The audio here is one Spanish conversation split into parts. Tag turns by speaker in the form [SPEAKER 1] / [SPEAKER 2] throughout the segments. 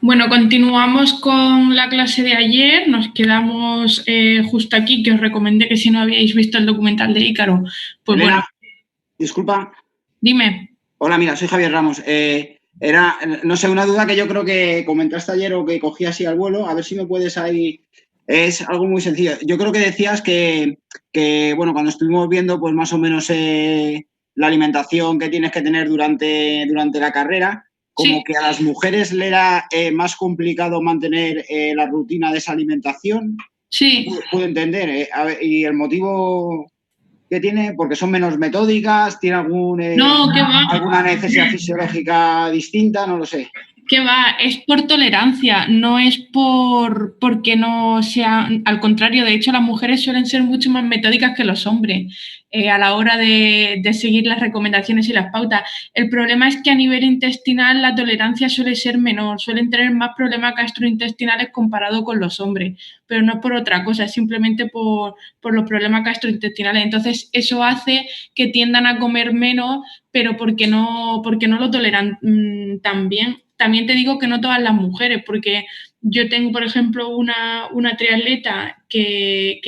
[SPEAKER 1] Bueno, continuamos con la clase de ayer. Nos quedamos justo aquí, que os recomendé que si no habíais visto el documental de Ícaro, pues
[SPEAKER 2] Elena,
[SPEAKER 1] bueno.
[SPEAKER 2] disculpa.
[SPEAKER 1] Dime.
[SPEAKER 2] Hola, mira, soy Javier Ramos. Era, no sé, una duda que yo creo que comentaste ayer o que cogí así al vuelo, a ver si me puedes ahí. Es algo muy sencillo. Yo creo que decías que bueno, cuando estuvimos viendo, pues más o menos la alimentación que tienes que tener durante la carrera, como
[SPEAKER 1] Sí.
[SPEAKER 2] que a las mujeres le era más complicado mantener la rutina de esa alimentación.
[SPEAKER 1] Sí.
[SPEAKER 2] Puedo entender. A ver, y el motivo que tiene, porque son menos metódicas, tiene
[SPEAKER 1] No, ¿qué va?
[SPEAKER 2] alguna necesidad fisiológica distinta, no lo sé.
[SPEAKER 1] ¿Qué va? Es por tolerancia, no es porque no sea. Al contrario, de hecho, las mujeres suelen ser mucho más metódicas que los hombres a la hora de seguir las recomendaciones y las pautas. El problema es que a nivel intestinal la tolerancia suele ser menor, suelen tener más problemas gastrointestinales comparado con los hombres, pero no es por otra cosa, es simplemente por los problemas gastrointestinales. Entonces, eso hace que tiendan a comer menos, pero porque no lo toleran tan bien. También te digo que no todas las mujeres, porque yo tengo, por ejemplo, una triatleta que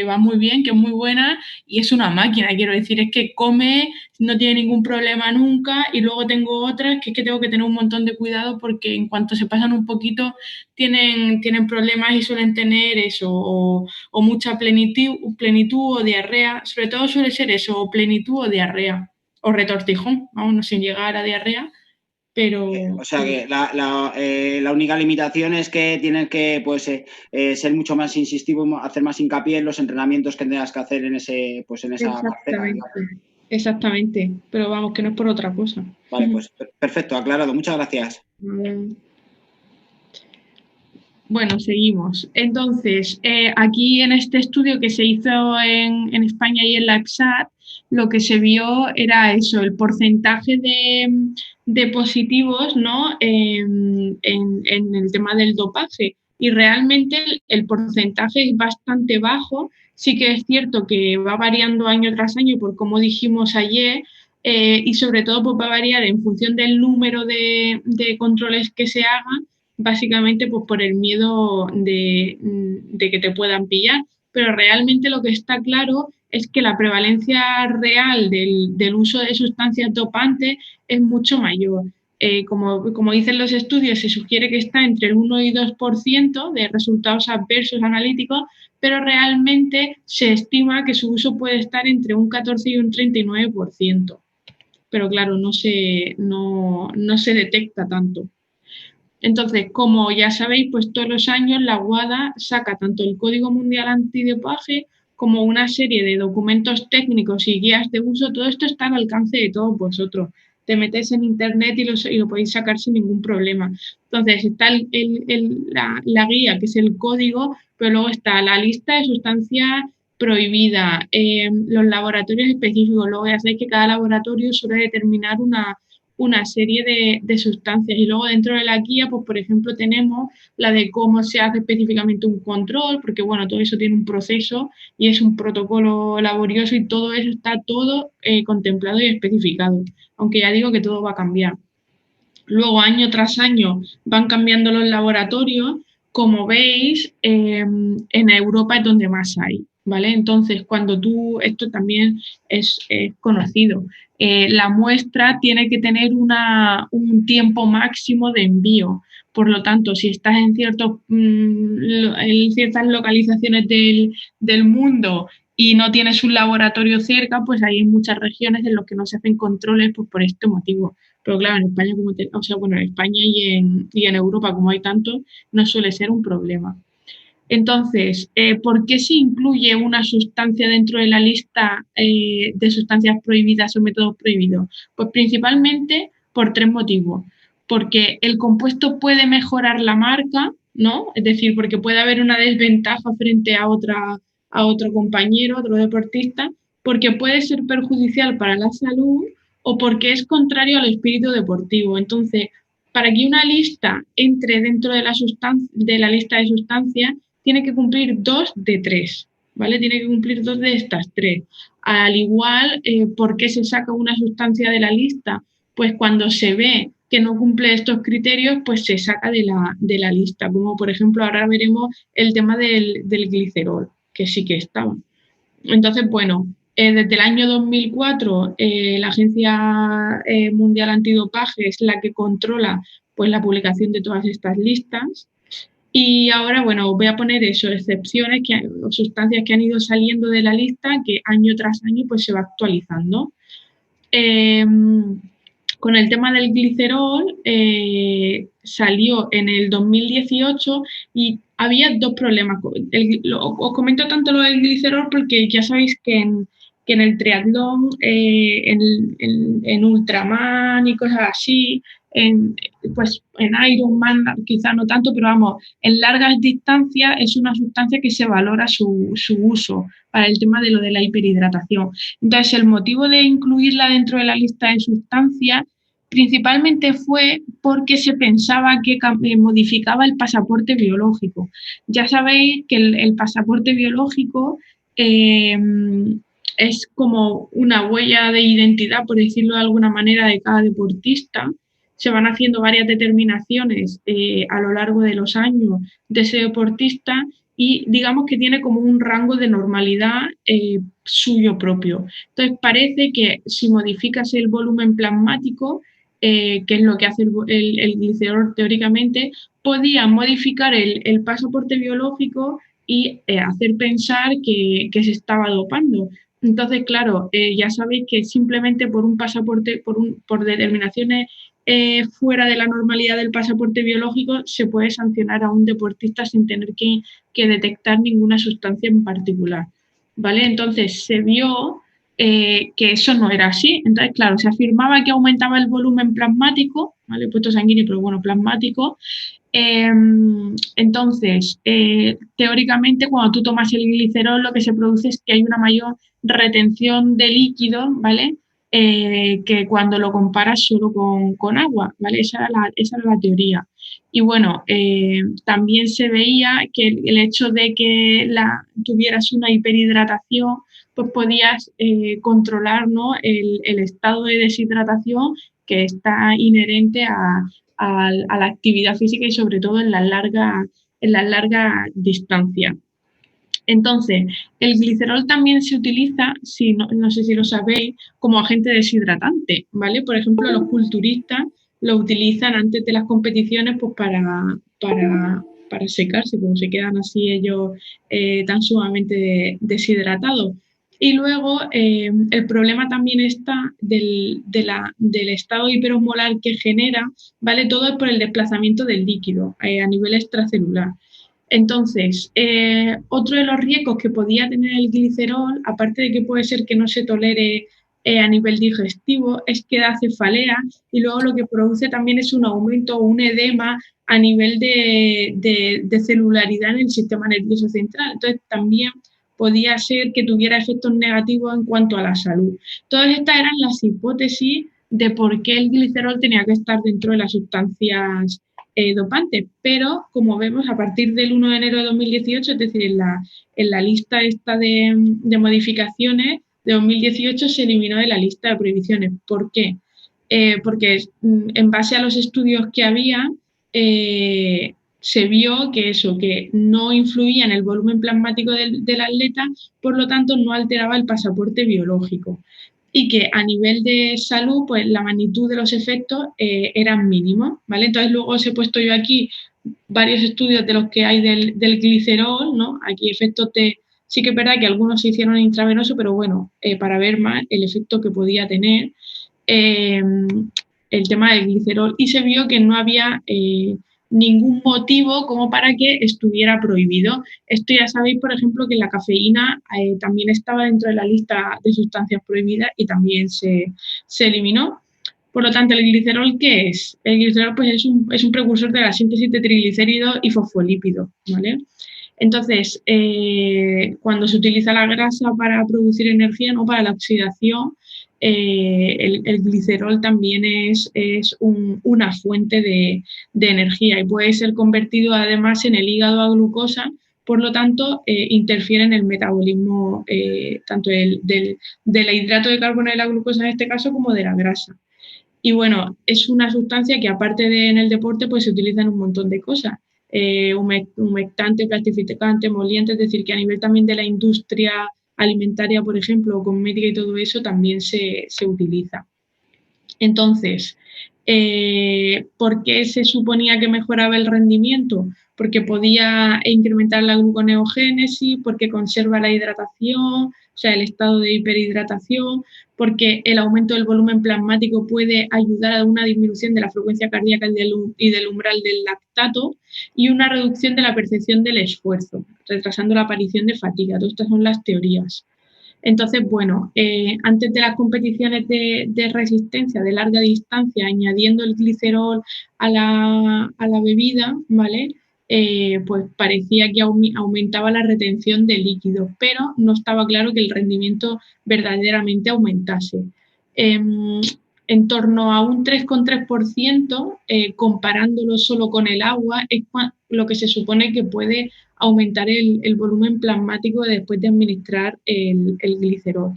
[SPEAKER 1] va muy bien, que es muy buena y es una máquina, quiero decir, es que come, no tiene ningún problema nunca, y luego tengo otras que es que tengo que tener un montón de cuidado porque en cuanto se pasan un poquito tienen problemas y suelen tener eso, o mucha plenitud o diarrea, sobre todo suele ser eso, o plenitud o diarrea, o retortijón, aún sin llegar a diarrea. Pero,
[SPEAKER 2] o sea que la única limitación es que tienes que pues, ser mucho más incisivo, hacer más hincapié en los entrenamientos que tengas que hacer en esa parcela, digamos.
[SPEAKER 1] Exactamente, pero vamos, que no es por otra cosa.
[SPEAKER 2] Vale, pues perfecto, aclarado. Muchas gracias.
[SPEAKER 1] Bueno, seguimos. Entonces, aquí en este estudio que se hizo en España y en la EXAT, lo que se vio era eso, el porcentaje de positivos, ¿no? En el tema del dopaje. Y realmente el porcentaje es bastante bajo. Sí que es cierto que va variando año tras año, por como dijimos ayer, y sobre todo pues, va a variar en función del número de controles que se hagan, básicamente pues por el miedo de que te puedan pillar. Pero realmente lo que está claro es que la prevalencia real del uso de sustancias dopantes es mucho mayor. Como dicen los estudios, se sugiere que está entre el 1 y 2% de resultados adversos analíticos, pero realmente se estima que su uso puede estar entre un 14 y un 39%. Pero claro, no se detecta tanto. Entonces, como ya sabéis, pues todos los años la WADA saca tanto el Código Mundial Antidopaje como una serie de documentos técnicos y guías de uso. Todo esto está al alcance de todos vosotros. Te metes en internet y lo podéis sacar sin ningún problema. Entonces, está la guía, que es el código, pero luego está la lista de sustancias prohibidas, los laboratorios específicos. Luego ya sabéis que cada laboratorio suele determinar una serie de sustancias, y luego dentro de la guía, pues por ejemplo tenemos la de cómo se hace específicamente un control, porque bueno, todo eso tiene un proceso y es un protocolo laborioso, y todo eso está todo contemplado y especificado, aunque ya digo que todo va a cambiar. Luego, año tras año, van cambiando los laboratorios. Como veis, en Europa es donde más hay, ¿vale? Entonces, esto también es conocido, la muestra tiene que tener un tiempo máximo de envío. Por lo tanto, si estás en ciertas localizaciones del mundo y no tienes un laboratorio cerca, pues hay muchas regiones en las que no se hacen controles, pues, por este motivo. Pero claro, en España, en España y en Europa, como hay tanto, no suele ser un problema. Entonces, ¿por qué se incluye una sustancia dentro de la lista de sustancias prohibidas o métodos prohibidos? Pues principalmente por tres motivos. Porque el compuesto puede mejorar la marca, ¿no? Es decir, porque puede haber una desventaja frente a otro compañero, otro deportista, porque puede ser perjudicial para la salud o porque es contrario al espíritu deportivo. Entonces, para que una lista entre dentro de la lista de sustancias, tiene que cumplir dos de tres, ¿vale? Tiene que cumplir dos de estas tres. Al igual, ¿por qué se saca una sustancia de la lista? Pues cuando se ve que no cumple estos criterios, pues se saca de la lista, como por ejemplo ahora veremos el tema del glicerol, que sí que estaba. Entonces, bueno, desde el año 2004 la Agencia Mundial Antidopaje es la que controla pues, la publicación de todas estas listas. Y ahora, bueno, voy a poner eso, excepciones o sustancias que han ido saliendo de la lista que año tras año pues se va actualizando. Eh, con el tema del glicerol salió en el 2018 y había dos problemas. Os comento tanto lo del glicerol porque ya sabéis que en el triatlón, en Ultraman y cosas así, pues en Ironman quizá no tanto, pero vamos, en largas distancias es una sustancia que se valora su uso para el tema de lo de la hiperhidratación. Entonces, el motivo de incluirla dentro de la lista de sustancias principalmente fue porque se pensaba que modificaba el pasaporte biológico. Ya sabéis que el pasaporte biológico es como una huella de identidad, por decirlo de alguna manera, de cada deportista. Se van haciendo varias determinaciones a lo largo de los años de ese deportista y digamos que tiene como un rango de normalidad suyo propio. Entonces parece que si modificas el volumen plasmático, que es lo que hace el glicerol teóricamente, podía modificar el pasaporte biológico y hacer pensar que se estaba dopando. Entonces, claro, ya sabéis que simplemente por un pasaporte, por determinaciones fuera de la normalidad del pasaporte biológico, se puede sancionar a un deportista sin tener que detectar ninguna sustancia en particular. ¿Vale? Entonces se vio que eso no era así. Entonces, claro, se afirmaba que aumentaba el volumen plasmático, ¿vale? He puesto sanguíneo, pero bueno, plasmático. Entonces, teóricamente, cuando tú tomas el glicerol, lo que se produce es que hay una mayor retención de líquido, ¿vale? Que cuando lo comparas solo con agua, ¿vale? Esa era la teoría. Y bueno, también se veía que el hecho de que tuvieras una hiperhidratación, pues podías controlar, ¿no? el estado de deshidratación que está inherente a la actividad física y sobre todo en la larga distancia. Entonces, el glicerol también se utiliza, si no sé si lo sabéis, como agente deshidratante, ¿vale? Por ejemplo, los culturistas lo utilizan antes de las competiciones pues para secarse, como se quedan así ellos tan sumamente deshidratados. Y luego el problema también está del estado hiperosmolar que genera, ¿vale? Todo es por el desplazamiento del líquido a nivel extracelular. Entonces, otro de los riesgos que podía tener el glicerol, aparte de que puede ser que no se tolere a nivel digestivo, es que da cefalea y luego lo que produce también es un aumento o un edema a nivel de celularidad en el sistema nervioso central. Entonces, también podía ser que tuviera efectos negativos en cuanto a la salud. Todas estas eran las hipótesis de por qué el glicerol tenía que estar dentro de las sustancias dopantes, pero como vemos a partir del 1 de enero de 2018, es decir, en la lista esta de modificaciones de 2018 se eliminó de la lista de prohibiciones. ¿Por qué? Porque en base a los estudios que había, se vio que eso, que no influía en el volumen plasmático del atleta, por lo tanto no alteraba el pasaporte biológico y que a nivel de salud, pues la magnitud de los efectos eran mínimos, ¿vale? Entonces luego os he puesto yo aquí varios estudios de los que hay del glicerol, ¿no? Aquí efectos sí que es verdad que algunos se hicieron intravenoso, pero bueno, para ver más el efecto que podía tener eh, el tema del glicerol y se vio que no había ningún motivo como para que estuviera prohibido. Esto ya sabéis, por ejemplo, que la cafeína también estaba dentro de la lista de sustancias prohibidas y también se eliminó. Por lo tanto, ¿el glicerol qué es? El glicerol pues, es un precursor de la síntesis de triglicéridos y fosfolípidos, ¿vale? Entonces, cuando se utiliza la grasa para producir energía, no para la oxidación, el glicerol también es una fuente de energía y puede ser convertido además en el hígado a glucosa, por lo tanto, interfiere en el metabolismo tanto del hidrato de carbono de la glucosa en este caso como de la grasa. Y bueno, es una sustancia que aparte de en el deporte, pues se utiliza en un montón de cosas. Humectante, plastificante, emoliente, es decir, que a nivel también de la industria alimentaria, por ejemplo, o cosmética y todo eso, también se utiliza. Entonces, ¿por qué se suponía que mejoraba el rendimiento? Porque podía incrementar la gluconeogénesis, porque conserva la hidratación, o sea, el estado de hiperhidratación, porque el aumento del volumen plasmático puede ayudar a una disminución de la frecuencia cardíaca y del umbral del lactato y una reducción de la percepción del esfuerzo, retrasando la aparición de fatiga. Todas estas son las teorías. Entonces, bueno, antes de las competiciones de resistencia de larga distancia, añadiendo el glicerol a la bebida, ¿vale? Pues parecía que aumentaba la retención de líquidos, pero no estaba claro que el rendimiento verdaderamente aumentase. En torno a un 3,3%, comparándolo solo con el agua, es lo que se supone que puede aumentar el volumen plasmático después de administrar el glicerol.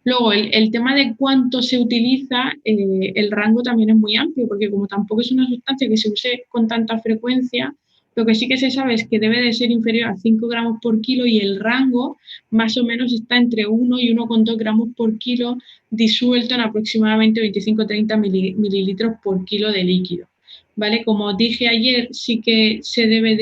[SPEAKER 1] Luego, el tema de cuánto se utiliza, el rango también es muy amplio, porque como tampoco es una sustancia que se use con tanta frecuencia, lo que sí que se sabe es que debe de ser inferior a 5 gramos por kilo y el rango más o menos está entre 1 y 1,2 gramos por kilo disuelto en aproximadamente 25-30 mililitros por kilo de líquido. ¿Vale? Como dije ayer, sí que se debe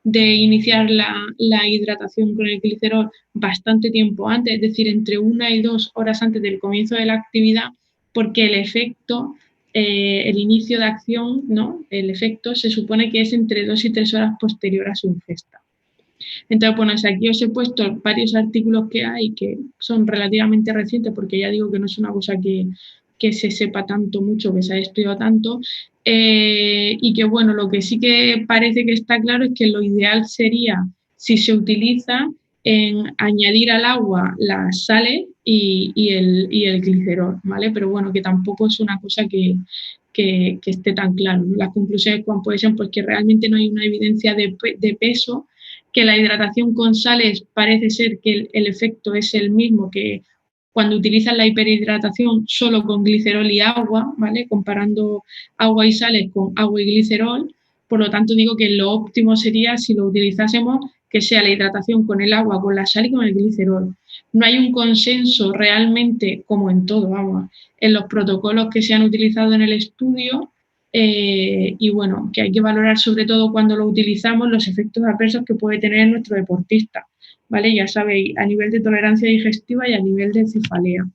[SPEAKER 1] de iniciar la hidratación con el glicerol bastante tiempo antes, es decir, entre 1 y 2 horas antes del comienzo de la actividad, porque el efecto, el inicio de acción, ¿no? El efecto se supone que es entre 2 y 3 horas posterior a su ingesta. Entonces, bueno, aquí os he puesto varios artículos que hay que son relativamente recientes, porque ya digo que no es una cosa que se sepa tanto mucho, que se haya estudiado tanto, y que bueno, lo que sí que parece que está claro es que lo ideal sería, si se utiliza, en añadir al agua las sales y el glicerol, ¿vale? Pero bueno, que tampoco es una cosa que esté tan claro, ¿no? Las conclusiones pueden ser pues, que realmente no hay una evidencia de peso, que la hidratación con sales parece ser que el efecto es el mismo que cuando utilizan la hiperhidratación solo con glicerol y agua, ¿vale? Comparando agua y sales con agua y glicerol. Por lo tanto, digo que lo óptimo sería si lo utilizásemos que sea la hidratación con el agua, con la sal y con el glicerol. No hay un consenso realmente, como en todo, vamos, en los protocolos que se han utilizado en el estudio, y bueno, que hay que valorar sobre todo cuando lo utilizamos los efectos adversos que puede tener en nuestro deportista, ¿vale? Ya sabéis, a nivel de tolerancia digestiva y a nivel de cefalea.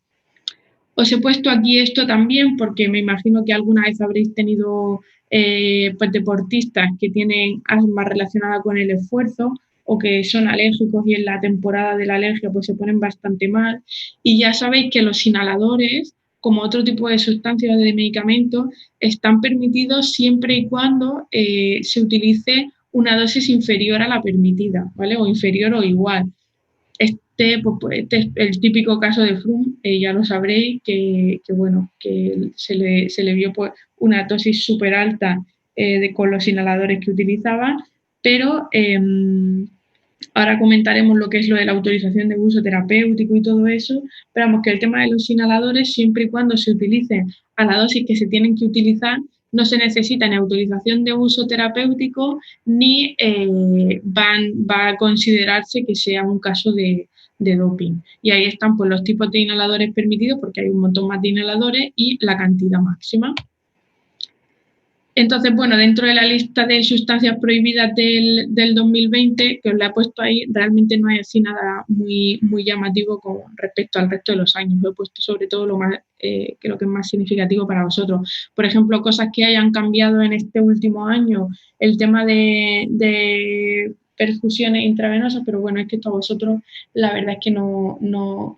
[SPEAKER 1] Os he puesto aquí esto también porque me imagino que alguna vez habréis tenido pues deportistas que tienen asma relacionada con el esfuerzo o que son alérgicos y en la temporada de la alergia pues se ponen bastante mal. Y ya sabéis que los inhaladores, como otro tipo de sustancias de medicamentos, están permitidos siempre y cuando se utilice una dosis inferior a la permitida, ¿vale? O inferior o igual. Este es el típico caso de Froome, ya lo sabréis, que bueno, que se le vio pues, una dosis súper alta con los inhaladores que utilizaba, pero ahora comentaremos lo que es lo de la autorización de uso terapéutico y todo eso, pero vamos, que el tema de los inhaladores, siempre y cuando se utilicen a la dosis que se tienen que utilizar, no se necesita ni autorización de uso terapéutico ni va a considerarse que sea un caso de doping. Y ahí están pues, los tipos de inhaladores permitidos, porque hay un montón más de inhaladores, y la cantidad máxima. Entonces, bueno, dentro de la lista de sustancias prohibidas del 2020, que os la he puesto ahí, realmente no hay así nada muy, muy llamativo con respecto al resto de los años. Lo he puesto sobre todo lo más, creo que es más significativo para vosotros. Por ejemplo, cosas que hayan cambiado en este último año, el tema de perfusiones intravenosas, pero bueno, es que esto a vosotros la verdad es que no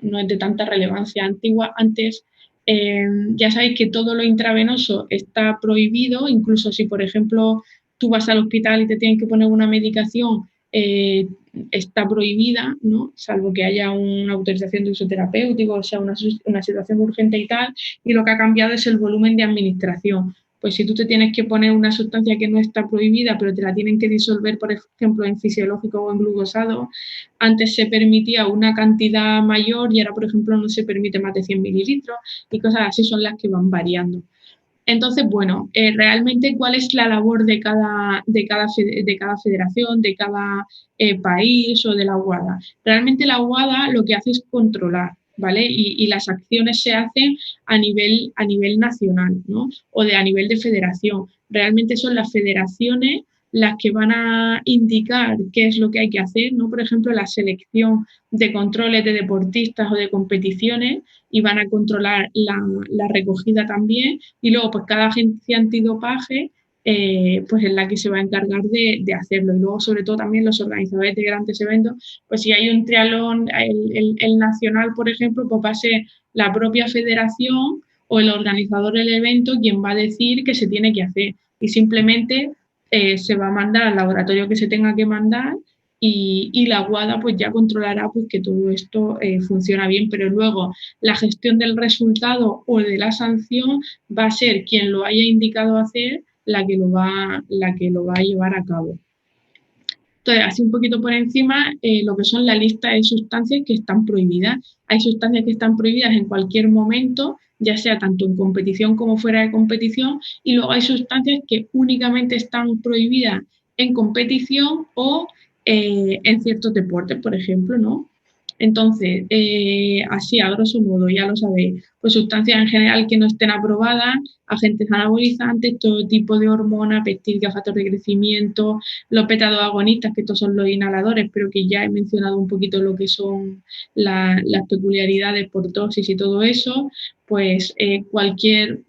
[SPEAKER 1] es de tanta relevancia. Antes ya sabéis que todo lo intravenoso está prohibido, incluso si, por ejemplo, tú vas al hospital y te tienen que poner una medicación, está prohibida, ¿no? Salvo que haya una autorización de uso terapéutico, o sea, una situación urgente y tal, y lo que ha cambiado es el volumen de administración. Pues si tú te tienes que poner una sustancia que no está prohibida, pero te la tienen que disolver, por ejemplo, en fisiológico o en glucosado, antes se permitía una cantidad mayor y ahora, por ejemplo, no se permite más de 100 mililitros y cosas así son las que van variando. Entonces, bueno, realmente cuál es la labor de cada federación, de cada país o de la UADA. Realmente la UADA lo que hace es controlar, ¿vale? Y las acciones se hacen a nivel nacional, ¿no? O a nivel de federación. Realmente son las federaciones las que van a indicar qué es lo que hay que hacer, ¿no? Por ejemplo, la selección de controles de deportistas o de competiciones y van a controlar la recogida también y luego pues cada agencia antidopaje pues es la que se va a encargar de hacerlo y luego sobre todo también los organizadores de grandes eventos, pues si hay un triatlón, el nacional por ejemplo, pues va a ser la propia federación o el organizador del evento quien va a decir que se tiene que hacer y simplemente se va a mandar al laboratorio que se tenga que mandar y la WADA pues ya controlará pues que todo esto funciona bien, pero luego la gestión del resultado o de la sanción va a ser quien lo haya indicado hacer la que lo va a llevar a cabo. Entonces, así un poquito por encima, lo que son la lista de sustancias que están prohibidas. Hay sustancias que están prohibidas en cualquier momento, ya sea tanto en competición como fuera de competición, y luego hay sustancias que únicamente están prohibidas en competición o en ciertos deportes, por ejemplo, ¿no? Entonces, así a grosso modo, ya lo sabéis, pues sustancias en general que no estén aprobadas, agentes anabolizantes, todo tipo de hormonas, peptídicas, factores de crecimiento, los beta-2 agonistas, que estos son los inhaladores, pero que ya he mencionado un poquito lo que son las peculiaridades por dosis y todo eso, pues cualquier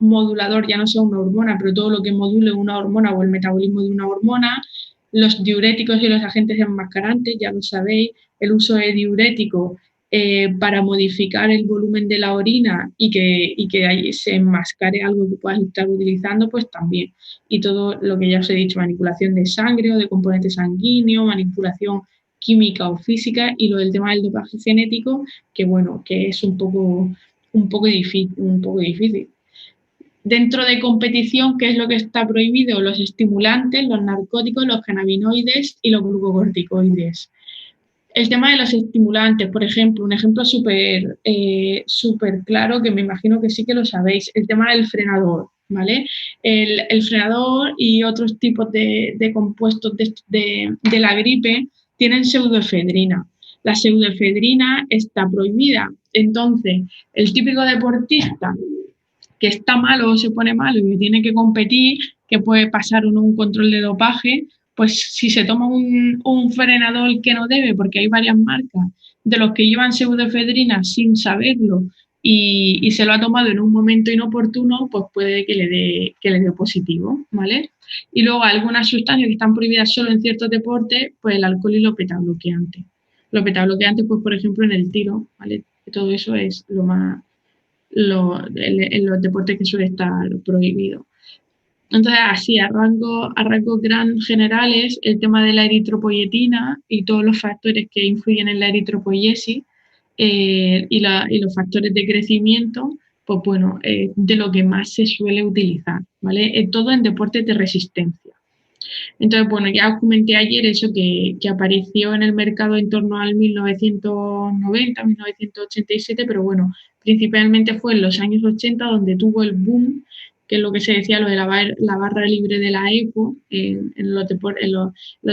[SPEAKER 1] modulador, ya no sea una hormona, pero todo lo que module una hormona o el metabolismo de una hormona, los diuréticos y los agentes enmascarantes, ya lo sabéis, el uso de diurético para modificar el volumen de la orina y que ahí se enmascare algo que puedas estar utilizando, pues también. Y todo lo que ya os he dicho, manipulación de sangre o de componente sanguíneo, manipulación química o física y lo del tema del dopaje genético, que bueno, que es un poco difícil. Dentro de competición, ¿qué es lo que está prohibido? Los estimulantes, los narcóticos, los cannabinoides y los glucocorticoides. El tema de los estimulantes, por ejemplo, un ejemplo súper claro que me imagino que sí que lo sabéis, el tema del frenador, ¿vale? El frenador y otros tipos de compuestos de la gripe tienen pseudoefedrina. La pseudoefedrina está prohibida. Entonces, el típico deportista que está malo o se pone malo y que tiene que competir, que puede pasar un control de dopaje, pues si se toma un frenador que no debe, porque hay varias marcas de los que llevan pseudoefedrina sin saberlo y se lo ha tomado en un momento inoportuno, pues puede que le dé positivo, ¿vale? Y luego algunas sustancias que están prohibidas solo en ciertos deportes, pues el alcohol y los betabloqueantes. Los betabloqueantes, pues por ejemplo en el tiro, ¿vale? Todo eso es en los deportes que suele estar prohibido. Entonces, así, a rangos gran generales, el tema de la eritropoyetina y todos los factores que influyen en la eritropoyesis y los factores de crecimiento, pues bueno, de lo que más se suele utilizar, ¿vale? Todo en deportes de resistencia. Entonces, bueno, ya os comenté ayer eso que apareció en el mercado en torno al 1990, 1987, pero bueno, principalmente fue en los años 80 donde tuvo el boom, que es lo que se decía, lo de la barra libre de la EPO en los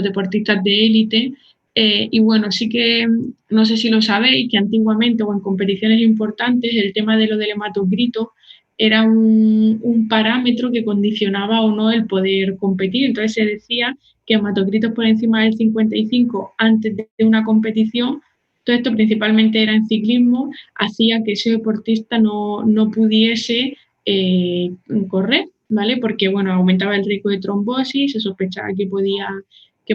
[SPEAKER 1] deportistas de élite. Y bueno, sí que no sé si lo sabéis, que antiguamente o en competiciones importantes el tema de lo del hematocrito era un parámetro que condicionaba o no el poder competir. Entonces se decía que hematocritos por encima del 55 antes de una competición, todo esto principalmente era en ciclismo, hacía que ese deportista no pudiese correr, ¿vale? Porque, bueno, aumentaba el riesgo de trombosis, se sospechaba que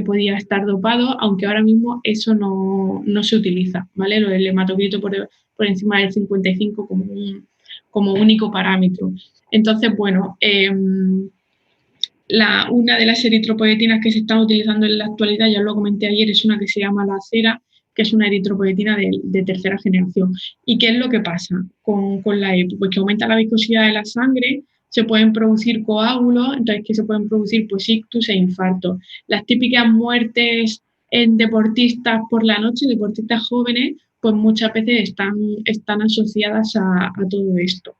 [SPEAKER 1] podía estar dopado, aunque ahora mismo eso no se utiliza, ¿vale? Lo del hematocrito por encima del 55 como único parámetro. Entonces, bueno, una de las eritropoyetinas que se están utilizando en la actualidad, ya lo comenté ayer, es una que se llama la cera, que es una eritropoyetina de tercera generación. ¿Y qué es lo que pasa con la EPO? Pues que aumenta la viscosidad de la sangre, se pueden producir coágulos, entonces que se pueden producir pues ictus e infartos. Las típicas muertes en deportistas por la noche, deportistas jóvenes, pues muchas veces están asociadas a todo esto.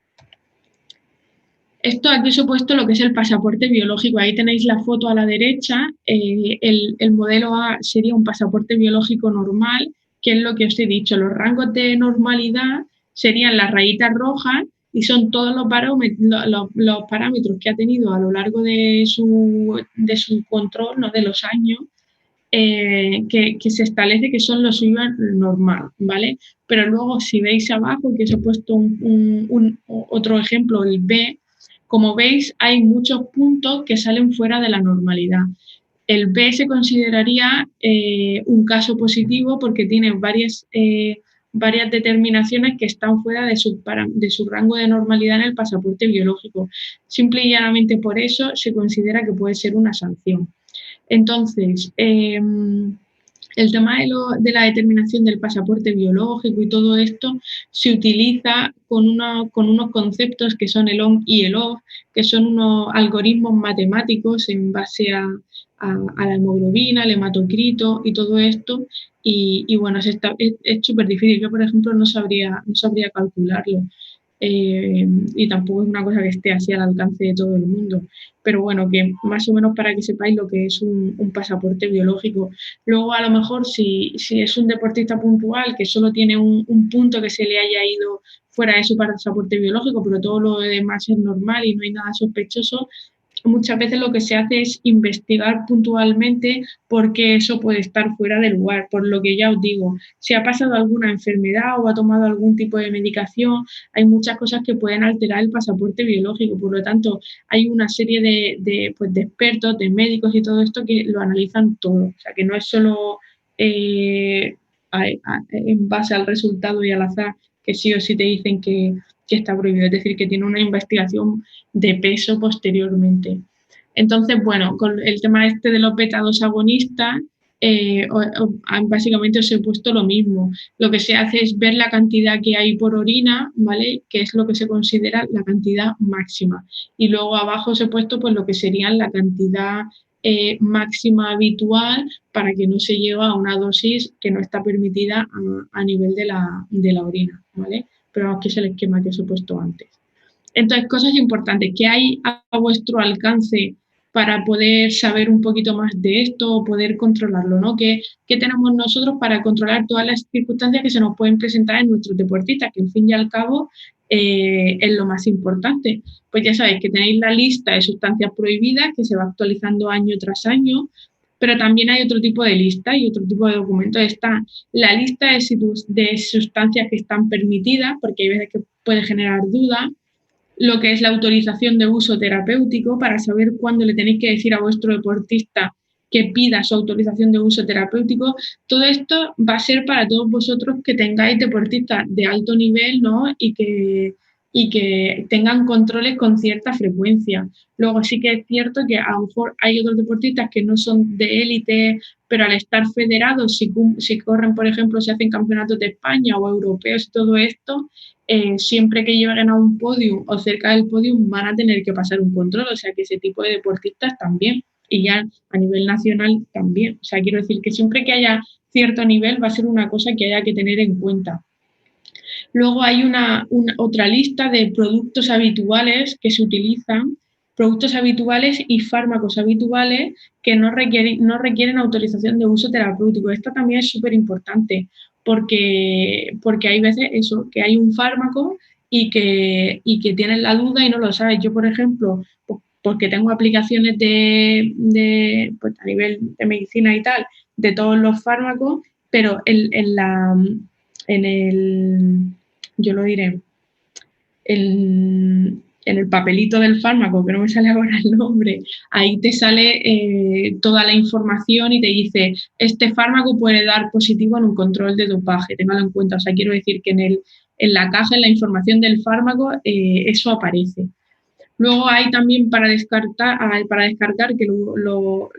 [SPEAKER 1] Esto aquí os he puesto lo que es el pasaporte biológico. Ahí tenéis la foto a la derecha. El modelo A sería un pasaporte biológico normal, que es lo que os he dicho. Los rangos de normalidad serían las rayitas rojas y son todos los parámetros que ha tenido a lo largo de su control, ¿no? De los años, que se establece que son los suyo normal, ¿vale? Pero luego si veis abajo, que os he puesto otro ejemplo, el B, como veis hay muchos puntos que salen fuera de la normalidad. El B se consideraría un caso positivo porque tiene varias determinaciones que están fuera de su rango de normalidad en el pasaporte biológico. Simple y llanamente por eso se considera que puede ser una sanción. Entonces, el tema de la determinación del pasaporte biológico y todo esto se utiliza con unos conceptos que son el ON y el OF, que son unos algoritmos matemáticos en base a la hemoglobina, el hematocrito y todo esto. Y bueno, es súper difícil. Yo, por ejemplo, no sabría calcularlo. Y tampoco es una cosa que esté así al alcance de todo el mundo. Pero bueno, que más o menos para que sepáis lo que es un pasaporte biológico. Luego, a lo mejor, si es un deportista puntual que solo tiene un punto que se le haya ido fuera de su pasaporte biológico, pero todo lo demás es normal y no hay nada sospechoso, muchas veces lo que se hace es investigar puntualmente por qué eso puede estar fuera de lugar. Por lo que ya os digo, si ha pasado alguna enfermedad o ha tomado algún tipo de medicación, hay muchas cosas que pueden alterar el pasaporte biológico. Por lo tanto, hay una serie de expertos, de médicos y todo esto que lo analizan todo. O sea, que no es solo en base al resultado y al azar que sí o sí te dicen que está prohibido. Es decir, que tiene una investigación de peso posteriormente. Entonces, bueno, con el tema este de los beta-2 agonistas, básicamente os he puesto lo mismo. Lo que se hace es ver la cantidad que hay por orina, ¿vale? Que es lo que se considera la cantidad máxima. Y luego abajo os he puesto pues lo que sería la cantidad máxima habitual para que no se llegue a una dosis que no está permitida a nivel de la orina, ¿vale? Pero aquí es el esquema que os he puesto antes. Entonces, cosas importantes que hay a vuestro alcance para poder saber un poquito más de esto o poder controlarlo, ¿no? ¿Qué tenemos nosotros para controlar todas las circunstancias que se nos pueden presentar en nuestros deportistas? Que al fin y al cabo es lo más importante. Pues ya sabéis que tenéis la lista de sustancias prohibidas que se va actualizando año tras año, pero también hay otro tipo de lista y otro tipo de documentos. Está la lista de sustancias que están permitidas, porque hay veces que puede generar dudas, lo que es la autorización de uso terapéutico para saber cuándo le tenéis que decir a vuestro deportista que pida su autorización de uso terapéutico. Todo esto va a ser para todos vosotros que tengáis deportistas de alto nivel, ¿no? Y que tengan controles con cierta frecuencia. Luego sí que es cierto que a lo mejor hay otros deportistas que no son de élite, pero al estar federados, si corren, por ejemplo, si hacen campeonatos de España o europeos y todo esto, siempre que lleguen a un podium o cerca del podium van a tener que pasar un control, o sea que ese tipo de deportistas también, y ya a nivel nacional también. O sea, quiero decir que siempre que haya cierto nivel va a ser una cosa que haya que tener en cuenta. Luego hay otra lista de productos habituales que se utilizan, productos habituales y fármacos habituales que no requieren autorización de uso terapéutico. Esto también es súper importante porque hay veces eso, que hay un fármaco y que tienes la duda y no lo sabes. Yo, por ejemplo, porque tengo aplicaciones pues, a nivel de medicina y tal, de todos los fármacos, pero en el, yo lo diré, en el papelito del fármaco, que no me sale ahora el nombre, ahí te sale toda la información y te dice, este fármaco puede dar positivo en un control de dopaje, téngalo en cuenta. O sea, quiero decir que en la caja, en la información del fármaco, eso aparece. Luego hay también para descargar, que lo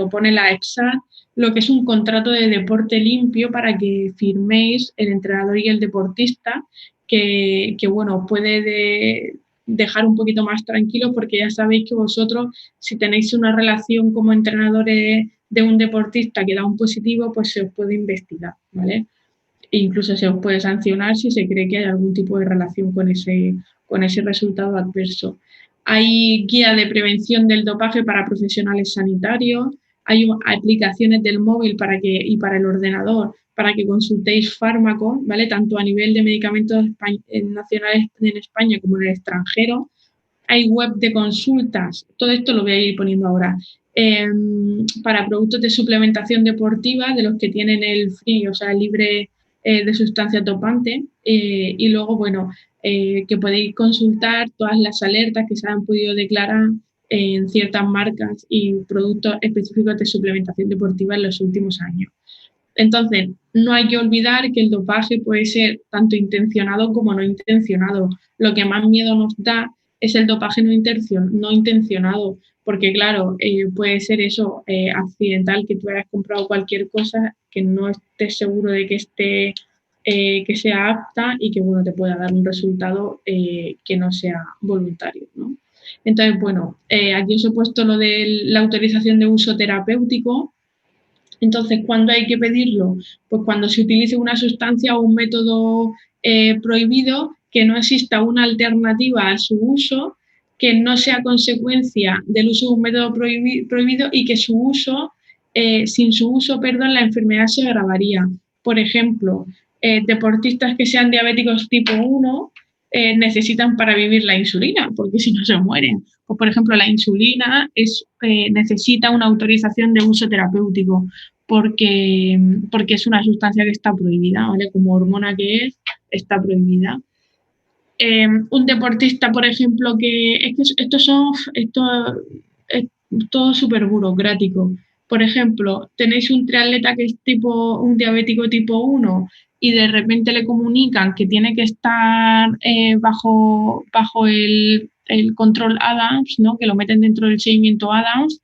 [SPEAKER 1] pone la EPSA, lo que es un contrato de deporte limpio para que firméis el entrenador y el deportista, que bueno, puede dejar un poquito más tranquilo porque ya sabéis que vosotros, si tenéis una relación como entrenadores de un deportista que da un positivo, pues se os puede investigar, ¿vale? E incluso se os puede sancionar si se cree que hay algún tipo de relación con ese resultado adverso. Hay guía de prevención del dopaje para profesionales sanitarios, hay aplicaciones del móvil y para el ordenador para que consultéis fármacos, ¿vale? Tanto a nivel de medicamentos nacionales en España como en el extranjero. Hay web de consultas, todo esto lo voy a ir poniendo ahora, para productos de suplementación deportiva, de los que tienen el free, o sea, libre de sustancias dopantes. Y luego, bueno, que podéis consultar todas las alertas que se han podido declarar en ciertas marcas y productos específicos de suplementación deportiva en los últimos años. Entonces, no hay que olvidar que el dopaje puede ser tanto intencionado como no intencionado. Lo que más miedo nos da es el dopaje no intencionado, porque claro, puede ser eso, accidental, que tú hayas comprado cualquier cosa que no estés seguro de que esté, que sea apta y que bueno, te pueda dar un resultado que no sea voluntario, ¿no? Entonces, bueno, aquí os he puesto lo de la autorización de uso terapéutico. Entonces, ¿cuándo hay que pedirlo? Pues cuando se utilice una sustancia o un método prohibido, que no exista una alternativa a su uso, que no sea consecuencia del uso de un método prohibido y que su uso, sin su uso, perdón, la enfermedad se agravaría. Por ejemplo, deportistas que sean diabéticos tipo 1 necesitan para vivir la insulina, porque si no se mueren. Pues, por ejemplo, la insulina necesita una autorización de uso terapéutico porque es una sustancia que está prohibida, ¿vale? Como hormona que es, está prohibida. Un deportista, por ejemplo, que es que esto es todo súper burocrático. Por ejemplo, tenéis un triatleta que es un diabético tipo 1 y de repente le comunican que tiene que estar bajo el control Adams, ¿no? Que lo meten dentro del seguimiento Adams,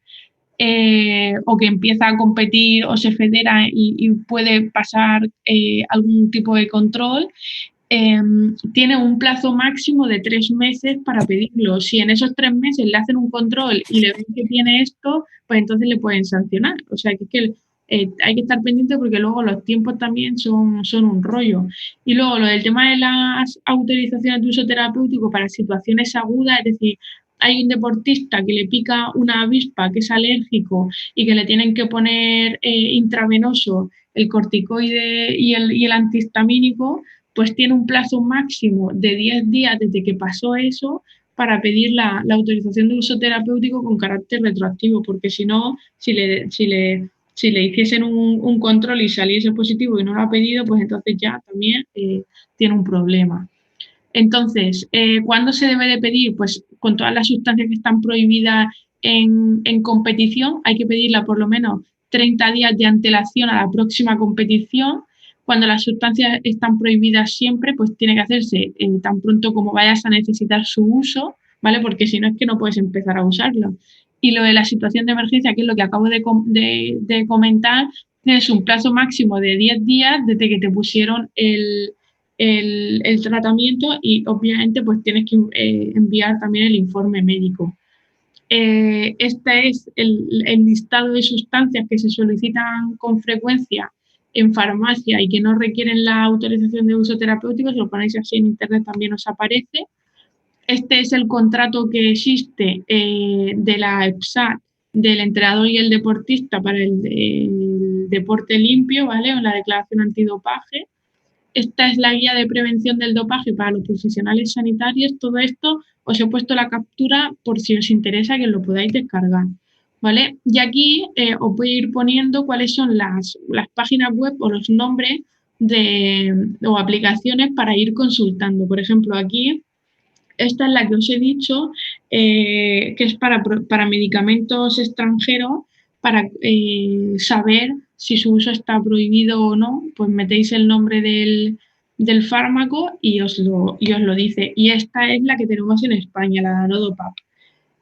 [SPEAKER 1] o que empieza a competir o se federa y puede pasar algún tipo de control, tiene un plazo máximo de 3 meses para pedirlo. Si en esos 3 meses le hacen un control y le ven que tiene esto, pues entonces le pueden sancionar. O sea, que es que hay que estar pendiente porque luego los tiempos también son un rollo. Y luego lo del tema de las autorizaciones de uso terapéutico para situaciones agudas, es decir, hay un deportista que le pica una avispa que es alérgico y que le tienen que poner intravenoso el corticoide y el antihistamínico, pues tiene un plazo máximo de 10 días desde que pasó eso para pedir la autorización de uso terapéutico con carácter retroactivo, porque si no, si le hiciesen un control y saliese positivo y no lo ha pedido, pues entonces ya también tiene un problema. Entonces, ¿cuándo se debe de pedir? Pues con todas las sustancias que están prohibidas en competición, hay que pedirla por lo menos 30 días de antelación a la próxima competición. Cuando las sustancias están prohibidas siempre, pues tiene que hacerse tan pronto como vayas a necesitar su uso, ¿vale? Porque si no es que no puedes empezar a usarlo. Y lo de la situación de emergencia, que es lo que acabo de comentar, tienes un plazo máximo de 10 días desde que te pusieron el tratamiento y obviamente pues tienes que enviar también el informe médico. Este es el listado de sustancias que se solicitan con frecuencia en farmacia y que no requieren la autorización de uso terapéutico. Si lo ponéis así en internet también os aparece. Este es el contrato que existe de la EPSAT, del entrenador y el deportista para el deporte limpio, ¿vale? O la declaración antidopaje. Esta es la guía de prevención del dopaje para los profesionales sanitarios. Todo esto os he puesto la captura por si os interesa que lo podáis descargar, ¿vale? Y aquí os voy a ir poniendo cuáles son las páginas web o los nombres o aplicaciones para ir consultando. Por ejemplo, aquí, esta es la que os he dicho, que es para medicamentos extranjeros, para saber si su uso está prohibido o no, pues metéis el nombre del fármaco y os lo dice. Y esta es la que tenemos en España, la Nodopap.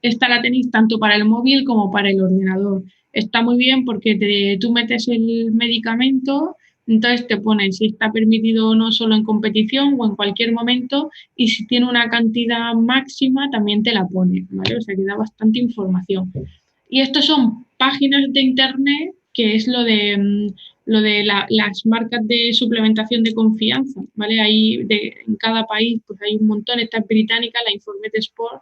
[SPEAKER 1] Esta la tenéis tanto para el móvil como para el ordenador. Está muy bien porque tú metes el medicamento, entonces te ponen si está permitido o no solo en competición o en cualquier momento, y si tiene una cantidad máxima también te la pone, ¿vale? O sea que da bastante información. Y estos son páginas de internet, que es lo de las marcas de suplementación de confianza, ¿vale? Ahí en cada país pues hay un montón. Esta es británica, la Informed Sport,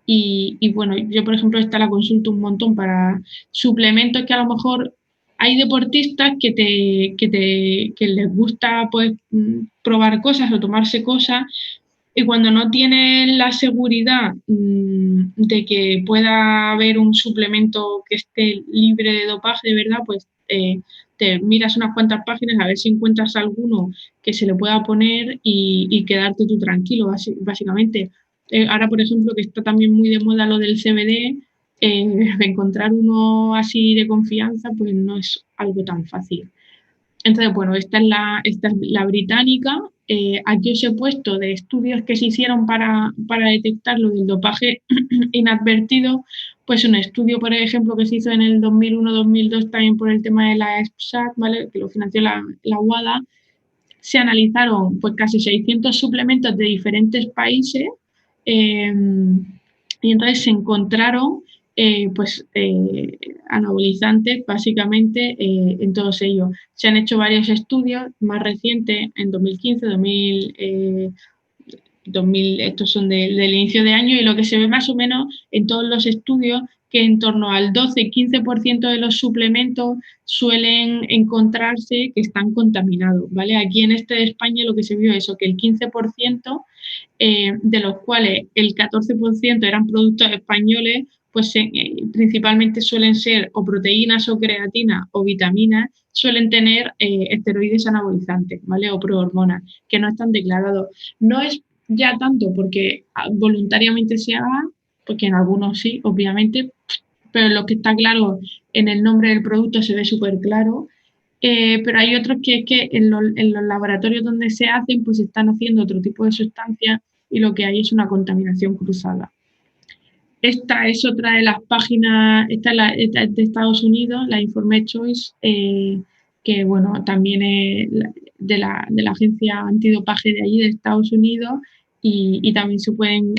[SPEAKER 1] Y bueno, yo por ejemplo esta la consulto un montón para suplementos que a lo mejor hay deportistas que les gusta pues probar cosas o tomarse cosas y cuando no tienen la seguridad de que pueda haber un suplemento que esté libre de dopaje, de verdad, pues te miras unas cuantas páginas a ver si encuentras alguno que se le pueda poner y quedarte tú tranquilo, básicamente. Ahora, por ejemplo, que está también muy de moda lo del CBD, encontrar uno así de confianza, pues no es algo tan fácil. Entonces, bueno, esta es la británica. Aquí os he puesto de estudios que se hicieron para detectar lo del dopaje inadvertido, pues un estudio, por ejemplo, que se hizo en el 2001-2002 también por el tema de la EFSAT, ¿vale? Que lo financió la WADA. Se analizaron pues casi 600 suplementos de diferentes países eh, y entonces se encontraron anabolizantes básicamente en todos ellos. Se han hecho varios estudios más recientes en 2015, 2000, estos son del inicio de año y lo que se ve más o menos en todos los estudios que en torno al 12-15% de los suplementos suelen encontrarse que están contaminados, ¿vale? Aquí en este de España lo que se vio es eso, que el 15% de los cuales el 14% eran productos españoles, pues principalmente suelen ser o proteínas o creatinas o vitaminas, suelen tener esteroides anabolizantes, ¿vale? O prohormonas, que no están declarados. No es ya tanto porque voluntariamente se haga, porque en algunos sí, obviamente, pero lo que está claro en el nombre del producto se ve súper claro. Pero hay otros que es que en los laboratorios donde se hacen, pues están haciendo otro tipo de sustancias y lo que hay es una contaminación cruzada. Esta es otra de las páginas, esta es de Estados Unidos, la Informed Choice, que bueno, también es de la agencia antidopaje de allí, de Estados Unidos, y también se pueden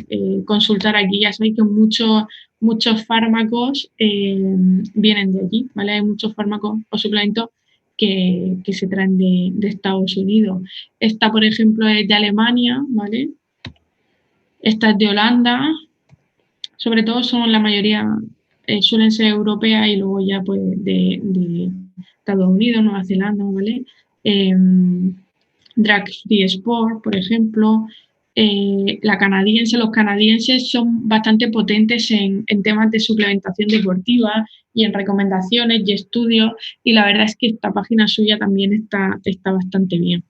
[SPEAKER 1] consultar aquí. Ya sabéis que muchos fármacos vienen de allí, ¿vale? Hay muchos fármacos o suplementos que se traen de Estados Unidos. Esta, por ejemplo, es de Alemania, ¿vale? Esta es de Holanda, sobre todo son la mayoría, suelen ser europeas y luego ya pues de Estados Unidos, Nueva Zelanda, ¿vale? Eh, Drug Free Sport, por ejemplo. Los canadienses son bastante potentes en temas de suplementación deportiva y en recomendaciones y estudios y la verdad es que esta página suya también está bastante bien.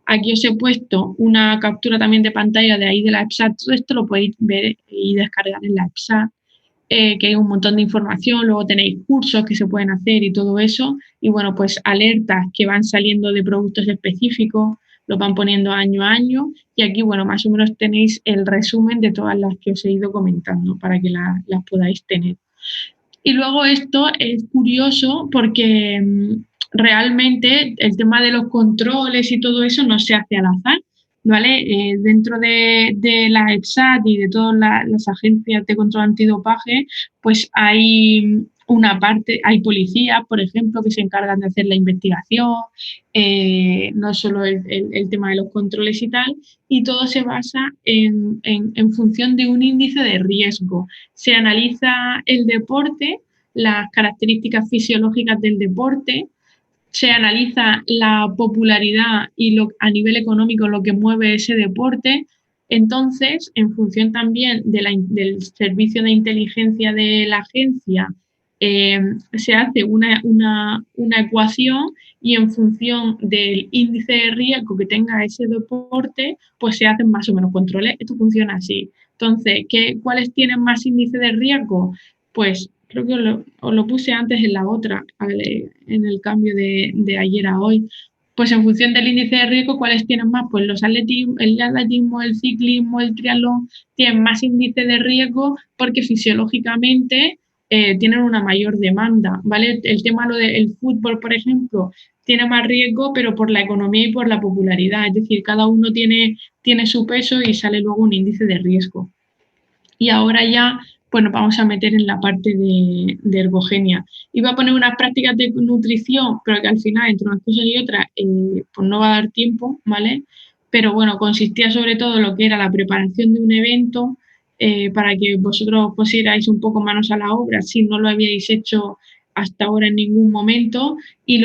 [SPEAKER 1] Aquí os he puesto una captura también de pantalla de ahí de la EPSAT. Todo esto lo podéis ver y descargar en la EPSAT, que hay un montón de información. Luego tenéis cursos que se pueden hacer y todo eso. Y bueno, pues alertas que van saliendo de productos específicos, los van poniendo año a año. Y aquí, bueno, más o menos tenéis el resumen de todas las que os he ido comentando para que las podáis tener. Y luego esto es curioso porque realmente el tema de los controles y todo eso no se hace al azar, ¿vale? Dentro de la EPSAT y de todas las agencias de control antidopaje, pues hay una parte, hay policías, por ejemplo, que se encargan de hacer la investigación, no solo el tema de los controles y tal, y todo se basa en función de un índice de riesgo. Se analiza el deporte, las características fisiológicas del deporte, se analiza la popularidad y a nivel económico lo que mueve ese deporte. Entonces, en función también del servicio de inteligencia de la agencia, se hace una ecuación y en función del índice de riesgo que tenga ese deporte, pues se hacen más o menos controles. Esto funciona así. Entonces, ¿cuáles tienen más índice de riesgo? Pues creo que os lo puse antes en la otra, en el cambio de ayer a hoy. Pues en función del índice de riesgo, ¿cuáles tienen más? Pues el atletismo, el ciclismo, el triatlón tienen más índice de riesgo porque fisiológicamente tienen una mayor demanda, ¿vale? El tema del fútbol, por ejemplo, tiene más riesgo, pero por la economía y por la popularidad. Es decir, cada uno tiene su peso y sale luego un índice de riesgo. Y ahora ya pues nos vamos a meter en la parte de ergogenia. Iba a poner unas prácticas de nutrición, pero que al final, entre unas cosas y otras, pues no va a dar tiempo, ¿vale? Pero bueno, consistía sobre todo en lo que era la preparación de un evento, para que vosotros pusierais un poco manos a la obra si no lo habíais hecho hasta ahora en ningún momento. Y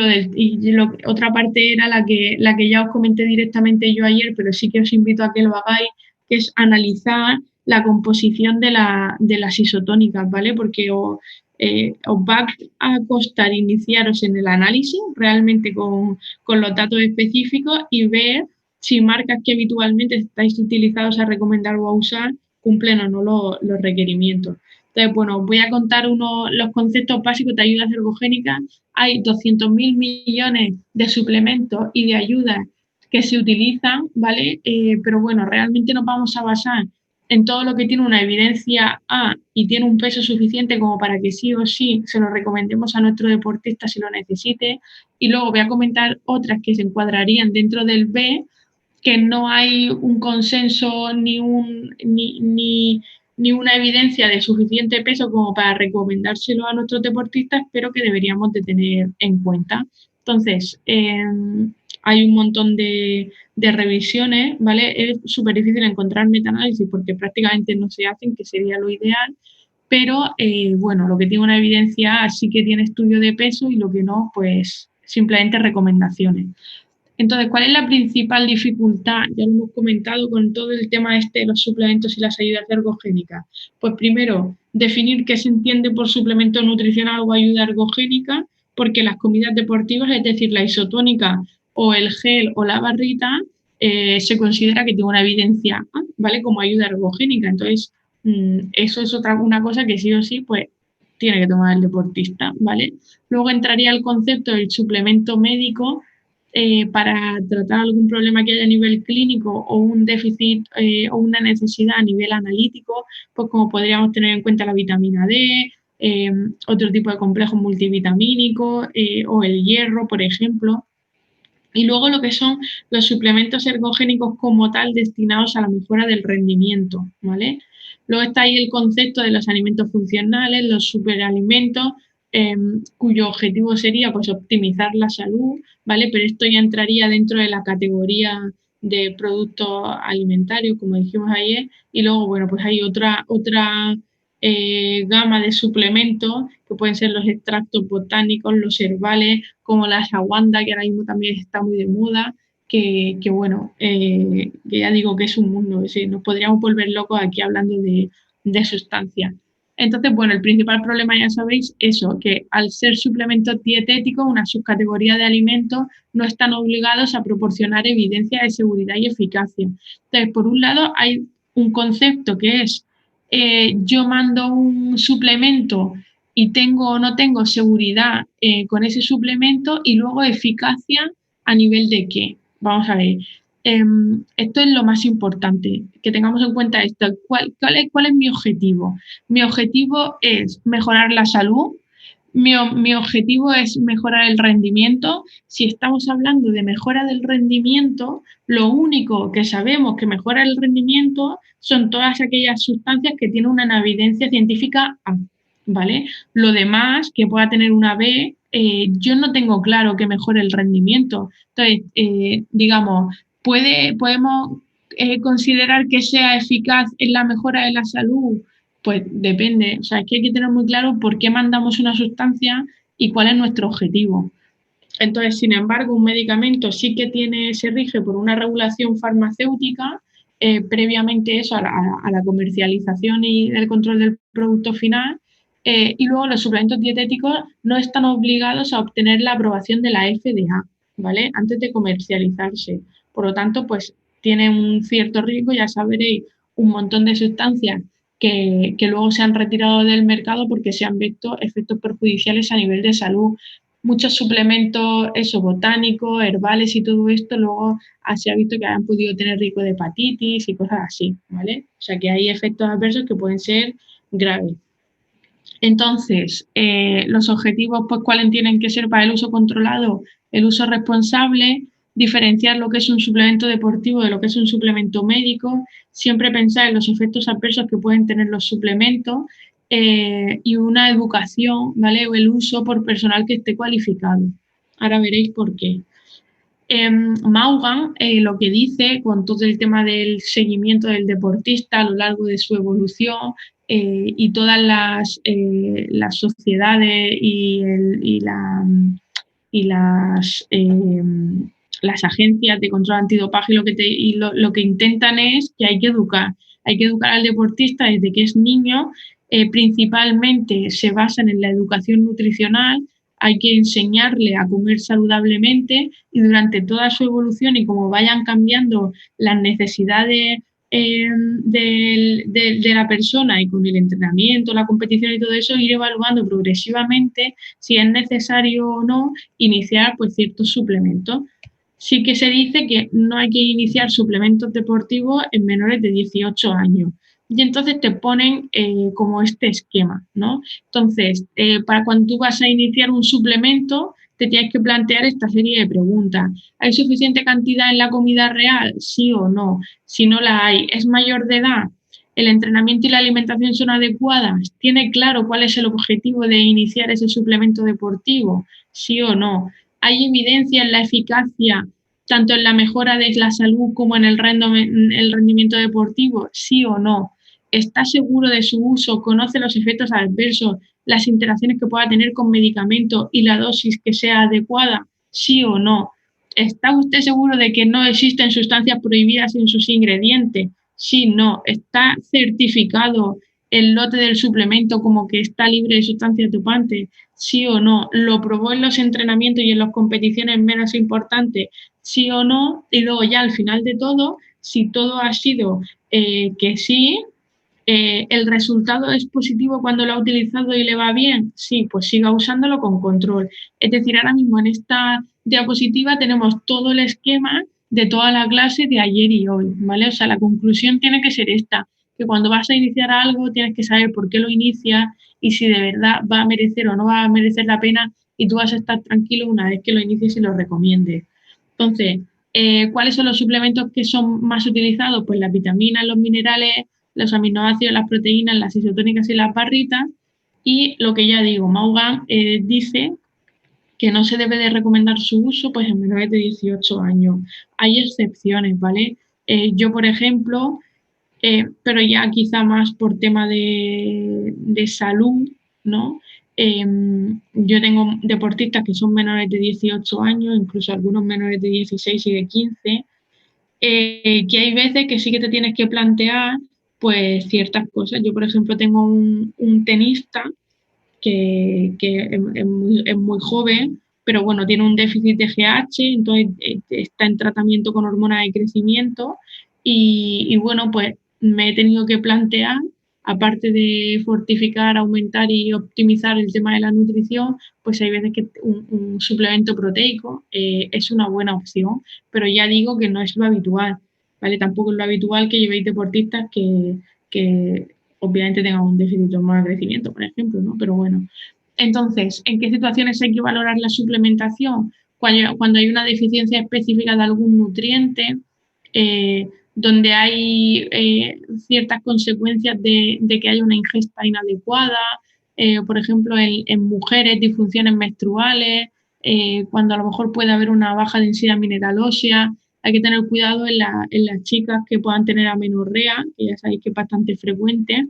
[SPEAKER 1] otra parte era la que ya os comenté directamente yo ayer, pero sí que os invito a que lo hagáis, que es analizar la composición de las isotónicas, ¿vale? Porque os va a costar iniciaros en el análisis realmente con los datos específicos y ver si marcas que habitualmente estáis utilizados a recomendar o a usar cumplen o no los requerimientos. Entonces, bueno, os voy a contar los conceptos básicos de ayudas ergogénicas. Hay 200.000 millones de suplementos y de ayudas que se utilizan, ¿vale? Pero bueno, realmente nos vamos a basar en todo lo que tiene una evidencia A y tiene un peso suficiente como para que sí o sí se lo recomendemos a nuestro deportista si lo necesite. Y luego voy a comentar otras que se encuadrarían dentro del B, que no hay un consenso ni una evidencia de suficiente peso como para recomendárselo a nuestros deportistas, pero que deberíamos de tener en cuenta. Entonces, hay un montón de revisiones, ¿vale? Es súper difícil encontrar metaanálisis porque prácticamente no se hacen, que sería lo ideal, pero bueno, lo que tiene una evidencia sí que tiene estudio de peso y lo que no, pues simplemente recomendaciones. Entonces, ¿cuál es la principal dificultad? Ya lo hemos comentado con todo el tema de los suplementos y las ayudas ergogénicas. Pues primero, definir qué se entiende por suplemento nutricional o ayuda ergogénica, porque las comidas deportivas, es decir, la isotónica o el gel o la barrita, se considera que tiene una evidencia, ¿vale? Como ayuda ergogénica. Entonces, eso es una cosa que sí o sí, pues, tiene que tomar el deportista, ¿vale? Luego entraría el concepto del suplemento médico, para tratar algún problema que haya a nivel clínico o un déficit o una necesidad a nivel analítico, pues como podríamos tener en cuenta la vitamina D, otro tipo de complejos multivitamínicos o el hierro, por ejemplo. Y luego lo que son los suplementos ergogénicos como tal destinados a la mejora del rendimiento, ¿vale? Luego está ahí el concepto de los alimentos funcionales, los superalimentos, cuyo objetivo sería pues optimizar la salud, ¿vale? Pero esto ya entraría dentro de la categoría de productos alimentarios, como dijimos ayer, y luego, bueno, pues hay otra gama de suplementos que pueden ser los extractos botánicos, los herbales, como la ashwagandha, que ahora mismo también está muy de moda, que bueno, que ya digo que es un mundo, sí, nos podríamos volver locos aquí hablando de sustancias. Entonces, bueno, el principal problema, ya sabéis, eso, que al ser suplementos dietéticos, una subcategoría de alimentos, no están obligados a proporcionar evidencia de seguridad y eficacia. Entonces, por un lado, hay un concepto que es, yo mando un suplemento y tengo o no tengo seguridad con ese suplemento, y luego eficacia a nivel de qué. Vamos a ver, esto es lo más importante, que tengamos en cuenta esto. ¿Cuál es mi objetivo? Mi objetivo es mejorar la salud, mi objetivo es mejorar el rendimiento. Si estamos hablando de mejora del rendimiento, lo único que sabemos que mejora el rendimiento son todas aquellas sustancias que tienen una evidencia científica A, ¿vale? Lo demás, que pueda tener una B, yo no tengo claro que mejore el rendimiento. Entonces, digamos, podemos considerar que sea eficaz en la mejora de la salud. Pues depende, o sea, es que hay que tener muy claro por qué mandamos una sustancia y cuál es nuestro objetivo. Entonces, sin embargo, un medicamento sí que se rige por una regulación farmacéutica, previamente eso a la comercialización y el control del producto final, y luego los suplementos dietéticos no están obligados a obtener la aprobación de la FDA, ¿vale? Antes de comercializarse. Por lo tanto, pues tiene un cierto riesgo, ya sabréis, un montón de sustancias que luego se han retirado del mercado porque se han visto efectos perjudiciales a nivel de salud. Muchos suplementos, eso, botánicos, herbales y todo esto, luego se ha visto que han podido tener riesgo de hepatitis y cosas así, ¿vale? O sea que hay efectos adversos que pueden ser graves. Entonces, los objetivos, pues, ¿cuáles tienen que ser para el uso controlado? El uso responsable, diferenciar lo que es un suplemento deportivo de lo que es un suplemento médico, siempre pensar en los efectos adversos que pueden tener los suplementos, y una educación, ¿vale? O el uso por personal que esté cualificado. Ahora veréis por qué. Maugan lo que dice con todo el tema del seguimiento del deportista a lo largo de su evolución y todas las sociedades y las agencias de control antidopaje lo que intentan es que hay que educar al deportista desde que es niño, principalmente se basan en la educación nutricional, hay que enseñarle a comer saludablemente y durante toda su evolución y como vayan cambiando las necesidades de la persona y con el entrenamiento, la competición y todo eso, ir evaluando progresivamente si es necesario o no iniciar pues, ciertos suplementos. Sí que se dice que no hay que iniciar suplementos deportivos en menores de 18 años. Y entonces te ponen como este esquema, ¿no? Entonces, para cuando tú vas a iniciar un suplemento, te tienes que plantear esta serie de preguntas. ¿Hay suficiente cantidad en la comida real? ¿Sí o no? Si no la hay, ¿es mayor de edad? ¿El entrenamiento y la alimentación son adecuadas? ¿Tiene claro cuál es el objetivo de iniciar ese suplemento deportivo? ¿Sí o no? ¿Hay evidencia en la eficacia tanto en la mejora de la salud como en el rendimiento deportivo? ¿Sí o no? ¿Está seguro de su uso? ¿Conoce los efectos adversos, las interacciones que pueda tener con medicamentos y la dosis que sea adecuada? ¿Sí o no? ¿Está usted seguro de que no existen sustancias prohibidas en sus ingredientes? Sí, no. ¿Está certificado el lote del suplemento como que está libre de sustancias dopantes? Sí o no. ¿Lo probó en los entrenamientos y en las competiciones menos importantes? Sí o no. Y luego ya al final de todo, si todo ha sido que sí, ¿el resultado es positivo cuando lo ha utilizado y le va bien? Sí, pues siga usándolo con control. Es decir, ahora mismo en esta diapositiva tenemos todo el esquema de toda la clase de ayer y hoy, ¿vale? O sea, la conclusión tiene que ser esta, que cuando vas a iniciar algo tienes que saber por qué lo inicias y si de verdad va a merecer o no va a merecer la pena y tú vas a estar tranquilo una vez que lo inicies y lo recomiendes. Entonces, ¿cuáles son los suplementos que son más utilizados? Pues las vitaminas, los minerales, los aminoácidos, las proteínas, las isotónicas y las barritas. Y lo que ya digo, Maugan dice que no se debe de recomendar su uso pues, en menores de 18 años. Hay excepciones, ¿vale? Yo, por ejemplo, pero ya quizá más por tema de salud, ¿no? Yo tengo deportistas que son menores de 18 años, incluso algunos menores de 16 y de 15, que hay veces que sí que te tienes que plantear pues ciertas cosas. Yo, por ejemplo, tengo un tenista que es muy joven, pero bueno, tiene un déficit de GH, entonces está en tratamiento con hormona de crecimiento y bueno, pues me he tenido que plantear, aparte de fortificar, aumentar y optimizar el tema de la nutrición, pues hay veces que un suplemento proteico es una buena opción, pero ya digo que no es lo habitual, ¿vale? Tampoco es lo habitual que llevéis deportistas que obviamente tengan un déficit de hormona de crecimiento, por ejemplo, ¿no? Pero bueno. Entonces, ¿en qué situaciones hay que valorar la suplementación? Cuando hay una deficiencia específica de algún nutriente, donde hay ciertas consecuencias de que haya una ingesta inadecuada, por ejemplo, en mujeres, disfunciones menstruales, cuando a lo mejor puede haber una baja densidad mineral ósea, hay que tener cuidado en las chicas que puedan tener amenorrea, que ya sabéis que es bastante frecuente,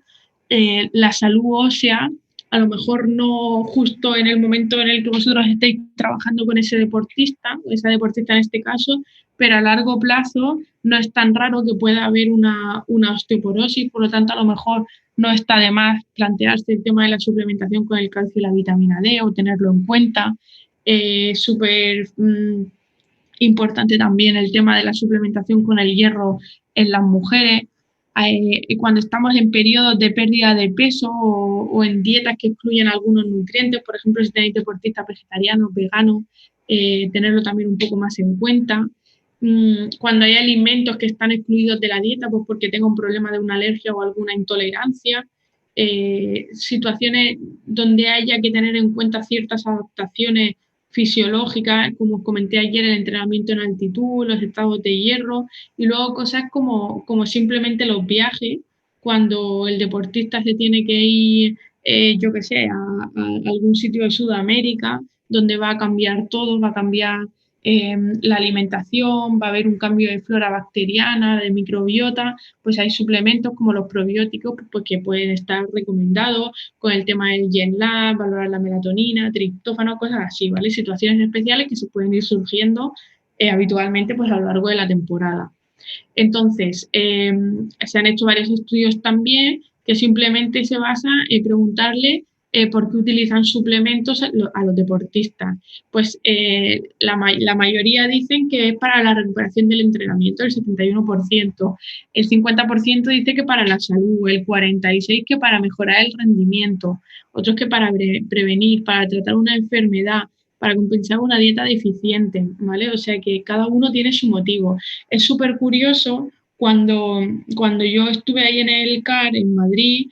[SPEAKER 1] la salud ósea, a lo mejor no justo en el momento en el que vosotros estéis trabajando con ese deportista, o esa deportista en este caso, pero a largo plazo no es tan raro que pueda haber una osteoporosis, por lo tanto a lo mejor no está de más plantearse el tema de la suplementación con el calcio y la vitamina D o tenerlo en cuenta. Súper importante también el tema de la suplementación con el hierro en las mujeres. Cuando estamos en periodos de pérdida de peso o en dietas que excluyen algunos nutrientes, por ejemplo, si tenéis deportistas vegetarianos, veganos, tenerlo también un poco más en cuenta. Cuando hay alimentos que están excluidos de la dieta, pues porque tenga un problema de una alergia o alguna intolerancia, situaciones donde haya que tener en cuenta ciertas adaptaciones fisiológicas, como os comenté ayer, el entrenamiento en altitud, los estados de hierro, y luego cosas como simplemente los viajes, cuando el deportista se tiene que ir, yo qué sé, a algún sitio de Sudamérica, donde va a cambiar todo, va a cambiar la alimentación, va a haber un cambio de flora bacteriana, de microbiota, pues hay suplementos como los probióticos pues, que pueden estar recomendados con el tema del GenLab, valorar la melatonina, triptófano, cosas así, ¿vale? Situaciones especiales que se pueden ir surgiendo habitualmente pues, a lo largo de la temporada. Entonces, se han hecho varios estudios también que simplemente se basan en preguntarle por qué utilizan suplementos a los deportistas. Pues la mayoría dicen que es para la recuperación del entrenamiento, el 71%, el 50% dice que para la salud, el 46% que para mejorar el rendimiento, otros que para prevenir, para tratar una enfermedad, para compensar una dieta deficiente, ¿vale? O sea que cada uno tiene su motivo. Es súper curioso cuando yo estuve ahí en el CAR en Madrid,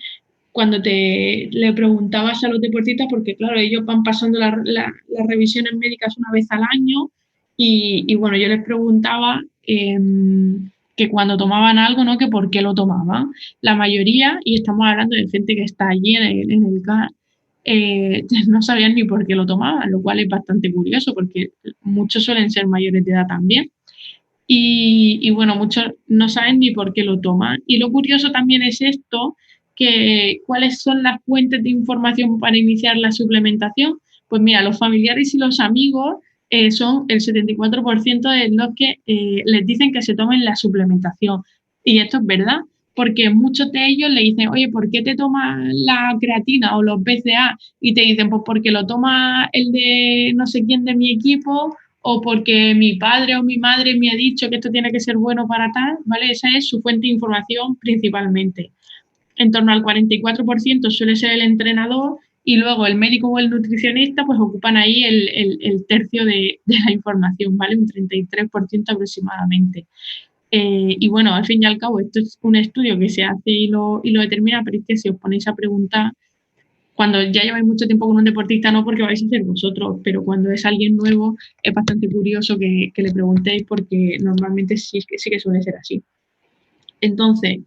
[SPEAKER 1] cuando le preguntabas a los deportistas, porque claro, ellos van pasando las revisiones médicas una vez al año y bueno, yo les preguntaba que cuando tomaban algo, ¿no? Que por qué lo tomaban. La mayoría, y estamos hablando de gente que está allí en el CAR, no sabían ni por qué lo tomaban, lo cual es bastante curioso porque muchos suelen ser mayores de edad también. Y bueno, muchos no saben ni por qué lo toman. Y lo curioso también es esto, que cuáles son las fuentes de información para iniciar la suplementación. Pues mira, los familiares y los amigos son el 74% de los que les dicen que se tomen la suplementación. Y esto es verdad, porque muchos de ellos le dicen, oye, ¿por qué te tomas la creatina o los BCA? Y te dicen, pues porque lo toma el de no sé quién de mi equipo o porque mi padre o mi madre me ha dicho que esto tiene que ser bueno para tal, ¿vale? Esa es su fuente de información principalmente. En torno al 44% suele ser el entrenador y luego el médico o el nutricionista pues ocupan ahí el tercio de la información, ¿vale? Un 33% aproximadamente. Y bueno, al fin y al cabo, esto es un estudio que se hace y lo determina, pero es que si os ponéis a preguntar, cuando ya lleváis mucho tiempo con un deportista, no porque vais a ser vosotros, pero cuando es alguien nuevo, es bastante curioso que le preguntéis porque normalmente sí que suele ser así. Entonces,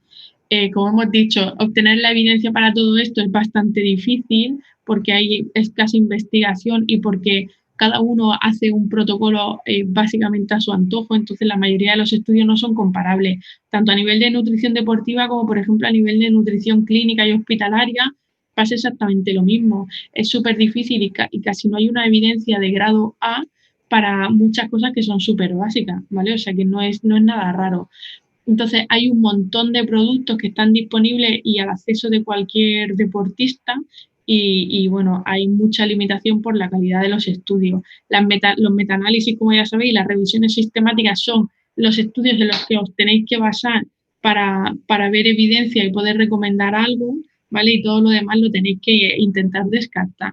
[SPEAKER 1] como hemos dicho, obtener la evidencia para todo esto es bastante difícil porque hay escasa investigación y porque cada uno hace un protocolo básicamente a su antojo, entonces la mayoría de los estudios no son comparables, tanto a nivel de nutrición deportiva como, por ejemplo, a nivel de nutrición clínica y hospitalaria, pasa exactamente lo mismo. Es súper difícil y casi no hay una evidencia de grado A para muchas cosas que son súper básicas, ¿vale? O sea que no es nada raro. Entonces hay un montón de productos que están disponibles y al acceso de cualquier deportista y bueno, hay mucha limitación por la calidad de los estudios. Los metaanálisis, como ya sabéis, las revisiones sistemáticas son los estudios en los que os tenéis que basar para ver evidencia y poder recomendar algo, ¿vale? Y todo lo demás lo tenéis que intentar descartar.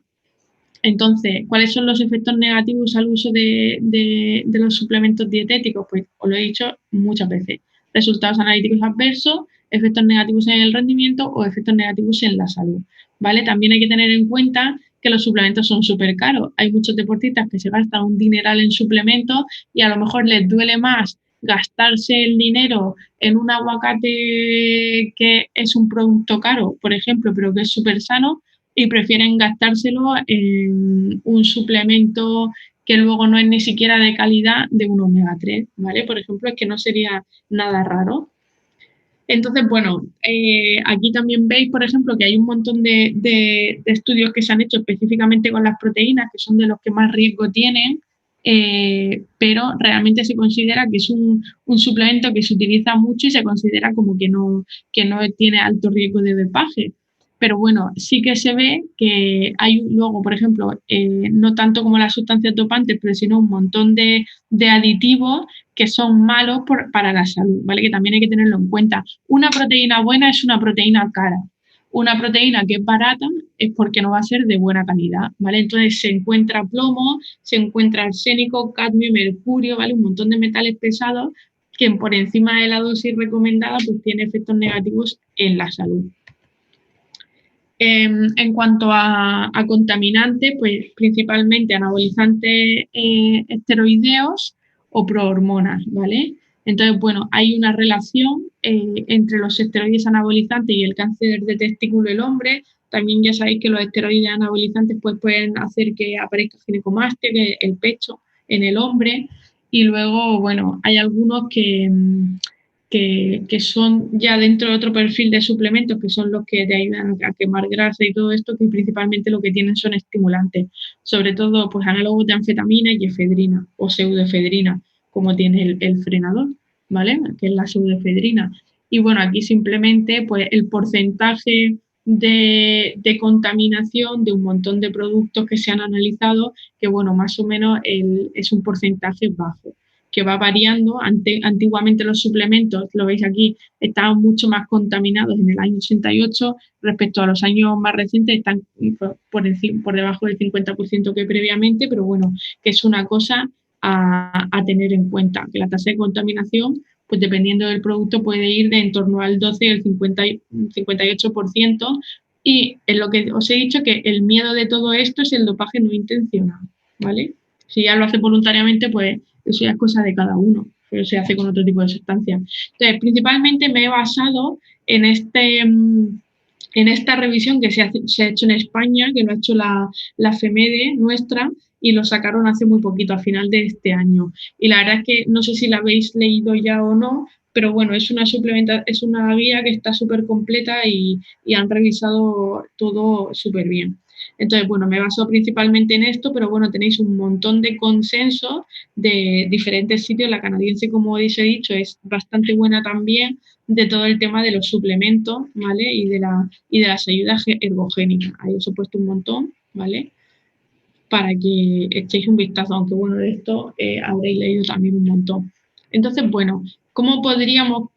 [SPEAKER 1] Entonces, ¿cuáles son los efectos negativos al uso de los suplementos dietéticos? Pues os lo he dicho muchas veces. Resultados analíticos adversos, efectos negativos en el rendimiento o efectos negativos en la salud. ¿Vale? También hay que tener en cuenta que los suplementos son súper caros. Hay muchos deportistas que se gastan un dineral en suplementos y a lo mejor les duele más gastarse el dinero en un aguacate que es un producto caro, por ejemplo, pero que es súper sano, y prefieren gastárselo en un suplemento que luego no es ni siquiera de calidad de un omega 3, ¿vale? Por ejemplo, es que no sería nada raro. Entonces, bueno, aquí también veis, por ejemplo, que hay un montón de estudios que se han hecho específicamente con las proteínas, que son de los que más riesgo tienen, pero realmente se considera que es un suplemento que se utiliza mucho y se considera como que no tiene alto riesgo de dopaje. Pero bueno, sí que se ve que hay luego, por ejemplo, no tanto como las sustancias dopantes, pero sino un montón de aditivos que son malos para la salud, ¿vale? Que también hay que tenerlo en cuenta. Una proteína buena es una proteína cara. Una proteína que es barata es porque no va a ser de buena calidad, ¿vale? Entonces se encuentra plomo, se encuentra arsénico, cadmio, mercurio, ¿vale? Un montón de metales pesados que por encima de la dosis recomendada pues tiene efectos negativos en la salud. En cuanto a contaminantes, pues principalmente anabolizantes esteroideos o prohormonas, ¿vale? Entonces, bueno, hay una relación entre los esteroides anabolizantes y el cáncer de testículo del hombre. También ya sabéis que los esteroides anabolizantes pues, pueden hacer que aparezca ginecomastia, que el pecho en el hombre. Y luego, bueno, hay algunos que son ya dentro de otro perfil de suplementos, que son los que te ayudan a quemar grasa y todo esto, que principalmente lo que tienen son estimulantes, sobre todo pues análogos de anfetamina y efedrina o pseudoefedrina, como tiene el frenador, ¿vale? Que es la pseudoefedrina. Y bueno, aquí simplemente pues el porcentaje de contaminación de un montón de productos que se han analizado, que bueno, más o menos es un porcentaje bajo que va variando. Antiguamente los suplementos, lo veis aquí, estaban mucho más contaminados en el año 88 respecto a los años más recientes, están por debajo del 50% que previamente, pero bueno, que es una cosa a tener en cuenta, que la tasa de contaminación, pues dependiendo del producto, puede ir de en torno al 12 al 58%. Y en lo que os he dicho, que el miedo de todo esto es el dopaje no intencional, ¿vale? Si ya lo hace voluntariamente, pues eso ya es cosa de cada uno, pero se hace con otro tipo de sustancias. Entonces, principalmente me he basado en en esta revisión que se ha hecho en España, que lo ha hecho la FEMEDE nuestra, y lo sacaron hace muy poquito, a final de este año. Y la verdad es que no sé si la habéis leído ya o no, pero bueno, es una guía que está súper completa y han revisado todo súper bien. Entonces, bueno, me baso principalmente en esto, pero bueno, tenéis un montón de consensos de diferentes sitios. La canadiense, como os he dicho, es bastante buena también de todo el tema de los suplementos, ¿vale? Y de las ayudas ergogénicas. Ahí os he puesto un montón, ¿vale? Para que echéis un vistazo, aunque bueno, de esto habréis leído también un montón. Entonces, bueno, ¿cómo podríamos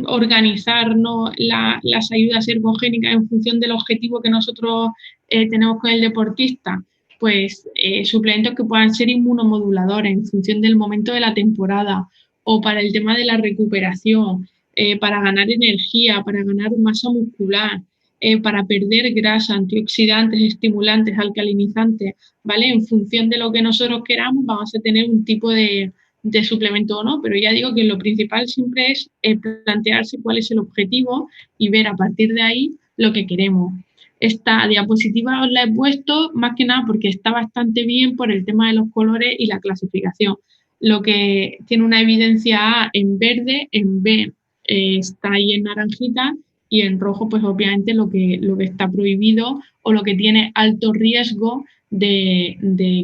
[SPEAKER 1] organizarnos las ayudas ergogénicas en función del objetivo que nosotros tenemos con el deportista? Pues suplementos que puedan ser inmunomoduladores en función del momento de la temporada o para el tema de la recuperación, para ganar energía, para ganar masa muscular, para perder grasa, antioxidantes, estimulantes, alcalinizantes, ¿vale? En función de lo que nosotros queramos, vamos a tener un tipo de suplemento o no, pero ya digo que lo principal siempre es plantearse cuál es el objetivo y ver a partir de ahí lo que queremos. Esta diapositiva os la he puesto más que nada porque está bastante bien por el tema de los colores y la clasificación. Lo que tiene una evidencia A en verde, en B está ahí en naranjita y en rojo, pues obviamente lo que está prohibido o lo que tiene alto riesgo de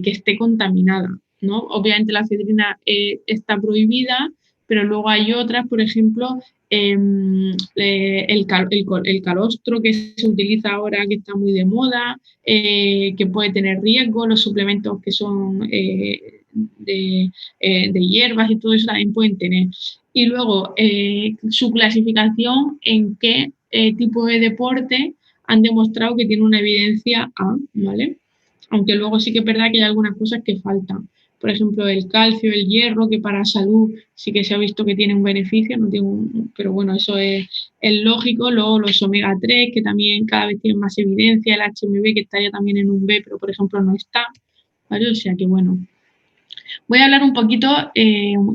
[SPEAKER 1] que esté contaminada, ¿no? Obviamente la efedrina está prohibida, pero luego hay otras, por ejemplo, el calostro que se utiliza ahora, que está muy de moda, que puede tener riesgo, los suplementos que son de hierbas y todo eso también pueden tener. Y luego su clasificación en qué tipo de deporte han demostrado que tiene una evidencia A, ¿vale? Aunque luego sí que es verdad que hay algunas cosas que faltan. Por ejemplo, el calcio, el hierro, que para salud sí que se ha visto que tiene un beneficio, no tiene pero bueno, eso es lógico. Luego los omega 3, que también cada vez tienen más evidencia, el HMB, que está ya también en un B, pero por ejemplo no está, ¿vale? O sea que bueno. Voy a hablar un poquito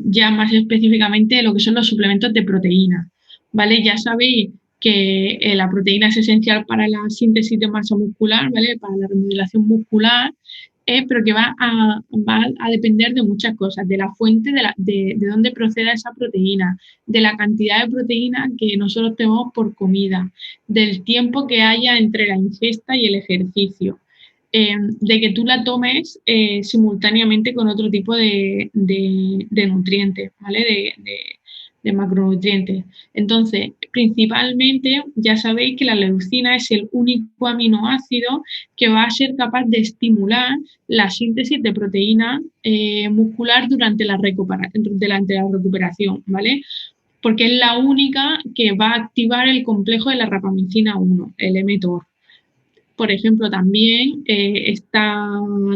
[SPEAKER 1] ya más específicamente de lo que son los suplementos de proteína, ¿vale? Ya sabéis que la proteína es esencial para la síntesis de masa muscular, ¿vale? Para la remodelación muscular, pero que va a depender de muchas cosas, de la fuente, de dónde proceda esa proteína, de la cantidad de proteína que nosotros tenemos por comida, del tiempo que haya entre la ingesta y el ejercicio, de que tú la tomes simultáneamente con otro tipo de nutrientes, ¿vale? De macronutrientes. Entonces, principalmente, ya sabéis que la leucina es el único aminoácido que va a ser capaz de estimular la síntesis de proteína muscular durante la recuperación, ¿vale? Porque es la única que va a activar el complejo de la rapamicina 1, el mTOR. Por ejemplo, también está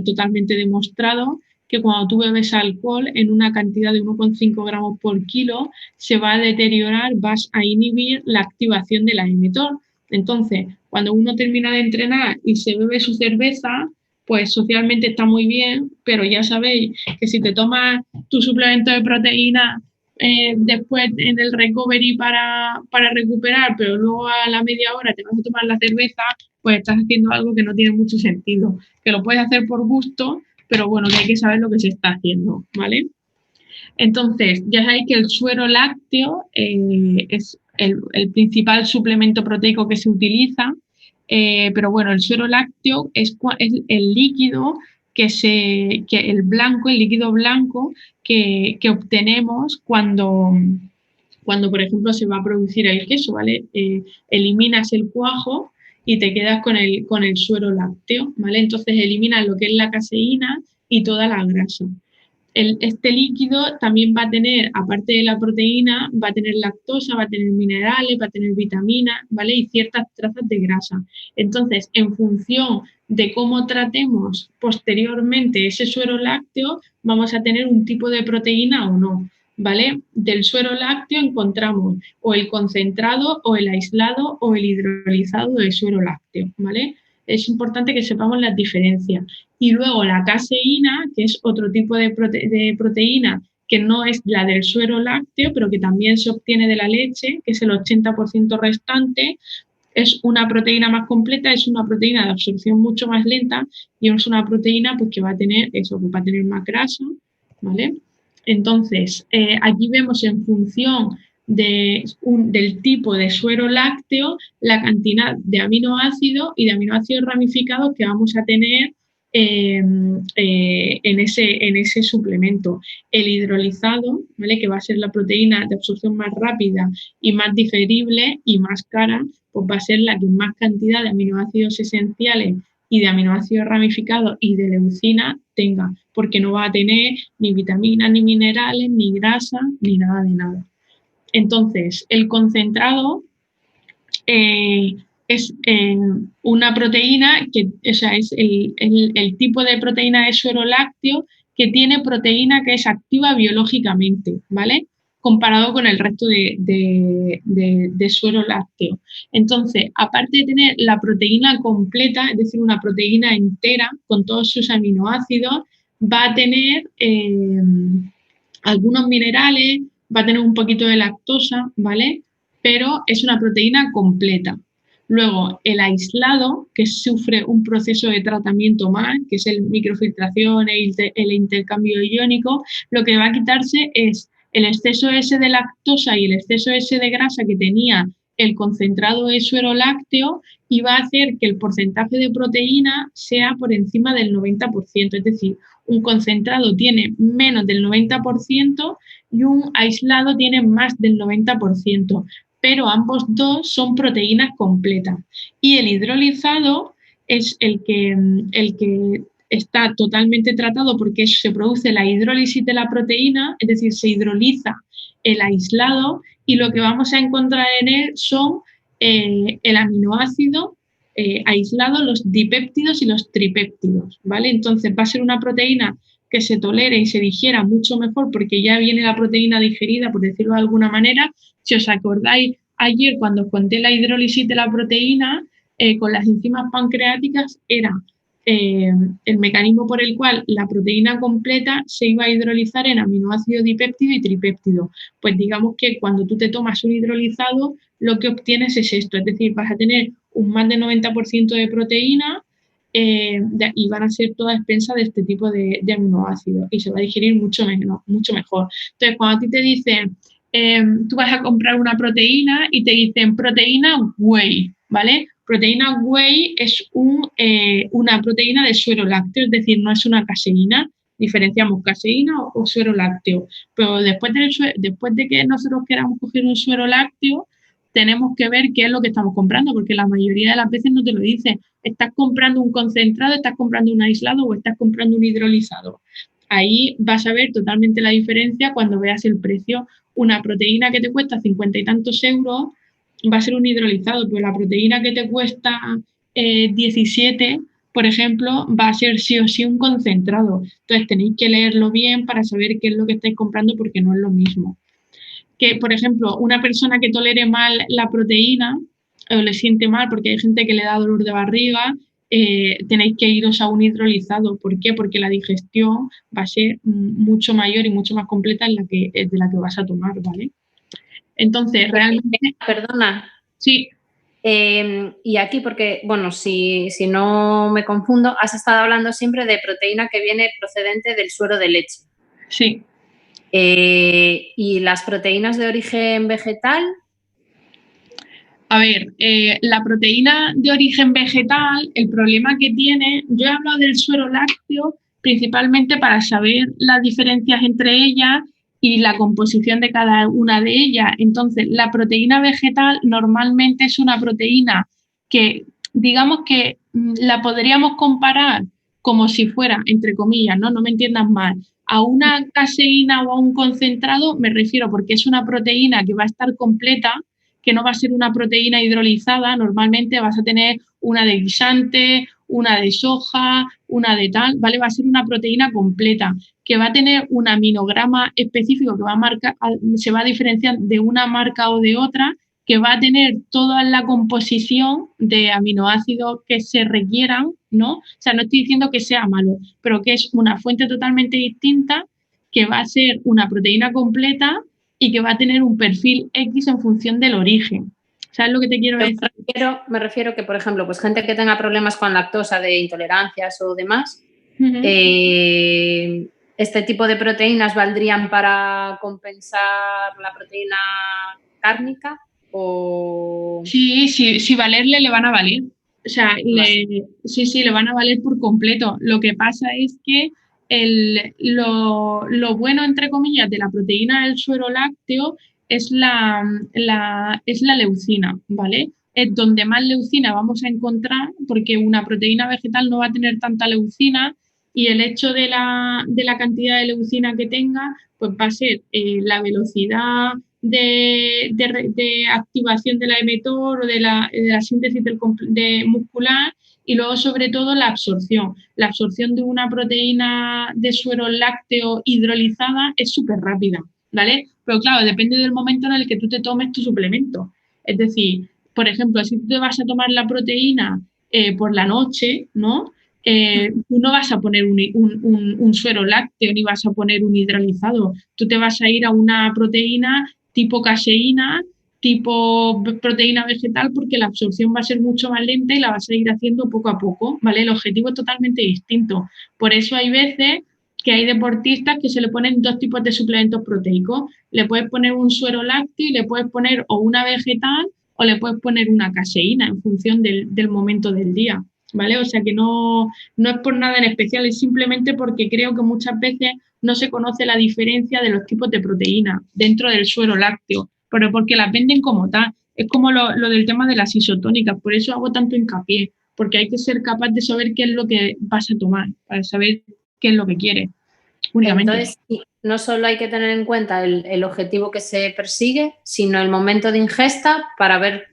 [SPEAKER 1] totalmente demostrado que cuando tú bebes alcohol en una cantidad de 1,5 gramos por kilo, se va a deteriorar, vas a inhibir la activación de la mTOR. Entonces, cuando uno termina de entrenar y se bebe su cerveza, pues socialmente está muy bien, pero ya sabéis que si te tomas tu suplemento de proteína después en el recovery para recuperar, pero luego a la media hora te vas a tomar la cerveza, pues estás haciendo algo que no tiene mucho sentido, que lo puedes hacer por gusto, pero bueno, que hay que saber lo que se está haciendo, ¿vale? Entonces, ya sabéis que el suero lácteo es el principal suplemento proteico que se utiliza, pero bueno, el suero lácteo es el líquido el líquido blanco que obtenemos cuando, por ejemplo, se va a producir el queso, ¿vale? Eliminas el cuajo y te quedas con el suero lácteo, ¿vale? Entonces eliminas lo que es la caseína y toda la grasa. Este líquido también va a tener, aparte de la proteína, va a tener lactosa, va a tener minerales, va a tener vitaminas, ¿vale? Y ciertas trazas de grasa. Entonces, en función de cómo tratemos posteriormente ese suero lácteo, vamos a tener un tipo de proteína o no, ¿vale? Del suero lácteo encontramos o el concentrado o el aislado o el hidrolizado del suero lácteo, ¿vale? Es importante que sepamos las diferencias. Y luego la caseína, que es otro tipo de proteína que no es la del suero lácteo, pero que también se obtiene de la leche, que es el 80% restante, es una proteína más completa, es una proteína de absorción mucho más lenta y es una proteína pues, que va a tener eso, que va a tener más grasa, ¿vale? Entonces, aquí vemos en función del tipo de suero lácteo la cantidad de aminoácidos y de aminoácidos ramificados que vamos a tener en ese suplemento. El hidrolizado, ¿vale? Que va a ser la proteína de absorción más rápida y más digerible y más cara, pues va a ser la que más cantidad de aminoácidos esenciales y de aminoácidos ramificados y de leucina tenga, porque no va a tener ni vitaminas, ni minerales, ni grasa, ni nada de nada. Entonces, el concentrado es una proteína que, o sea, es el tipo de proteína de suero lácteo que tiene proteína que es activa biológicamente, ¿vale? Comparado con el resto de suero lácteo. Entonces, aparte de tener la proteína completa, es decir, una proteína entera con todos sus aminoácidos, va a tener algunos minerales, va a tener un poquito de lactosa, ¿vale? Pero es una proteína completa. Luego, el aislado, que sufre un proceso de tratamiento más, que es el microfiltración e el intercambio iónico, lo que va a quitarse es el exceso ese de lactosa y el exceso ese de grasa que tenía el concentrado de suero lácteo y va a hacer que el porcentaje de proteína sea por encima del 90%, es decir, un concentrado tiene menos del 90% y un aislado tiene más del 90%, pero ambos dos son proteínas completas. Y el hidrolizado es el que está totalmente tratado porque se produce la hidrólisis de la proteína, es decir, se hidroliza el aislado y lo que vamos a encontrar en él son el aminoácido aislado, los dipéptidos y los tripéptidos, ¿vale? Entonces va a ser una proteína que se tolere y se digiera mucho mejor porque ya viene la proteína digerida, por decirlo de alguna manera. Si os acordáis, ayer cuando os conté la hidrólisis de la proteína, con las enzimas pancreáticas era el mecanismo por el cual la proteína completa se iba a hidrolizar en aminoácido dipéptido y tripéptido. Pues digamos que cuando tú te tomas un hidrolizado, lo que obtienes es esto, es decir, vas a tener un más de 90% de proteína y van a ser todas expensas de este tipo de aminoácidos y se va a digerir mucho mejor. Entonces, cuando a ti te dicen, tú vas a comprar una proteína y te dicen proteína whey, ¿vale? Proteína whey es una proteína de suero lácteo, es decir, no es una caseína, diferenciamos caseína o suero lácteo, pero después de que nosotros queramos coger un suero lácteo, tenemos que ver qué es lo que estamos comprando, porque la mayoría de las veces no te lo dice. ¿Estás comprando un concentrado, estás comprando un aislado o estás comprando un hidrolizado? Ahí vas a ver totalmente la diferencia cuando veas el precio. Una proteína que te cuesta 50 y tantos euros va a ser un hidrolizado, pero la proteína que te cuesta 17, por ejemplo, va a ser sí o sí un concentrado. Entonces tenéis que leerlo bien para saber qué es lo que estáis comprando porque no es lo mismo. Que, por ejemplo, una persona que tolere mal la proteína o le siente mal porque hay gente que le da dolor de barriga, tenéis que iros a un hidrolizado. ¿Por qué? Porque la digestión va a ser mucho mayor y mucho más completa de la que vas a tomar, ¿vale? Entonces, realmente...
[SPEAKER 3] Perdona.
[SPEAKER 1] Sí.
[SPEAKER 3] Y aquí, porque, bueno, si no me confundo, has estado hablando siempre de proteína que viene procedente del suero de leche.
[SPEAKER 1] Sí.
[SPEAKER 3] ¿Y las proteínas de origen vegetal?
[SPEAKER 1] A ver, la proteína de origen vegetal, el problema que tiene, yo he hablado del suero lácteo principalmente para saber las diferencias entre ellas y la composición de cada una de ellas. Entonces, la proteína vegetal normalmente es una proteína que, digamos que la podríamos comparar como si fuera, entre comillas, no me entiendas mal, a una caseína o a un concentrado, me refiero porque es una proteína que va a estar completa, que no va a ser una proteína hidrolizada, normalmente vas a tener una de guisante, una de soja, una de tal, ¿vale? Va a ser una proteína completa, que va a tener un aminograma específico que va a marcar, se va a diferenciar de una marca o de otra, que va a tener toda la composición de aminoácidos que se requieran, ¿no? O sea, no estoy diciendo que sea malo, pero que es una fuente totalmente distinta, que va a ser una proteína completa y que va a tener un perfil X en función del origen. ¿Sabes lo que te quiero decir?
[SPEAKER 3] Me refiero que, por ejemplo, pues gente que tenga problemas con lactosa, de intolerancias o demás, este tipo de proteínas valdrían para compensar la proteína cárnica o...
[SPEAKER 1] Sí, valerle le van a valer. O sea, sí, le van a valer por completo. Lo que pasa es que lo bueno, entre comillas, de la proteína del suero lácteo es es la leucina, ¿vale? Es donde más leucina vamos a encontrar, porque una proteína vegetal no va a tener tanta leucina y el hecho de la cantidad de leucina que tenga, pues va a ser la velocidad de activación de la mTOR o de la síntesis muscular, y luego sobre todo la absorción. La absorción de una proteína de suero lácteo hidrolizada es súper rápida, ¿vale? Pero claro, depende del momento en el que tú te tomes tu suplemento. Es decir, por ejemplo, si tú te vas a tomar la proteína por la noche, ¿no? Tú no vas a poner un suero lácteo ni vas a poner un hidrolizado. Tú te vas a ir a una proteína tipo caseína, tipo proteína vegetal, porque la absorción va a ser mucho más lenta y la vas a ir haciendo poco a poco, ¿vale? El objetivo es totalmente distinto. Por eso hay veces que hay deportistas que se le ponen dos tipos de suplementos proteicos. Le puedes poner un suero lácteo y le puedes poner o una vegetal o le puedes poner una caseína en función del momento del día, ¿vale? O sea que no es por nada en especial, es simplemente porque creo que muchas veces no se conoce la diferencia de los tipos de proteína dentro del suero lácteo, pero porque las venden como tal. Es como lo del tema de las isotónicas, por eso hago tanto hincapié, porque hay que ser capaz de saber qué es lo que vas a tomar, para saber qué es lo que quieres. Únicamente.
[SPEAKER 3] Entonces, no solo hay que tener en cuenta el objetivo que se persigue, sino el momento de ingesta para ver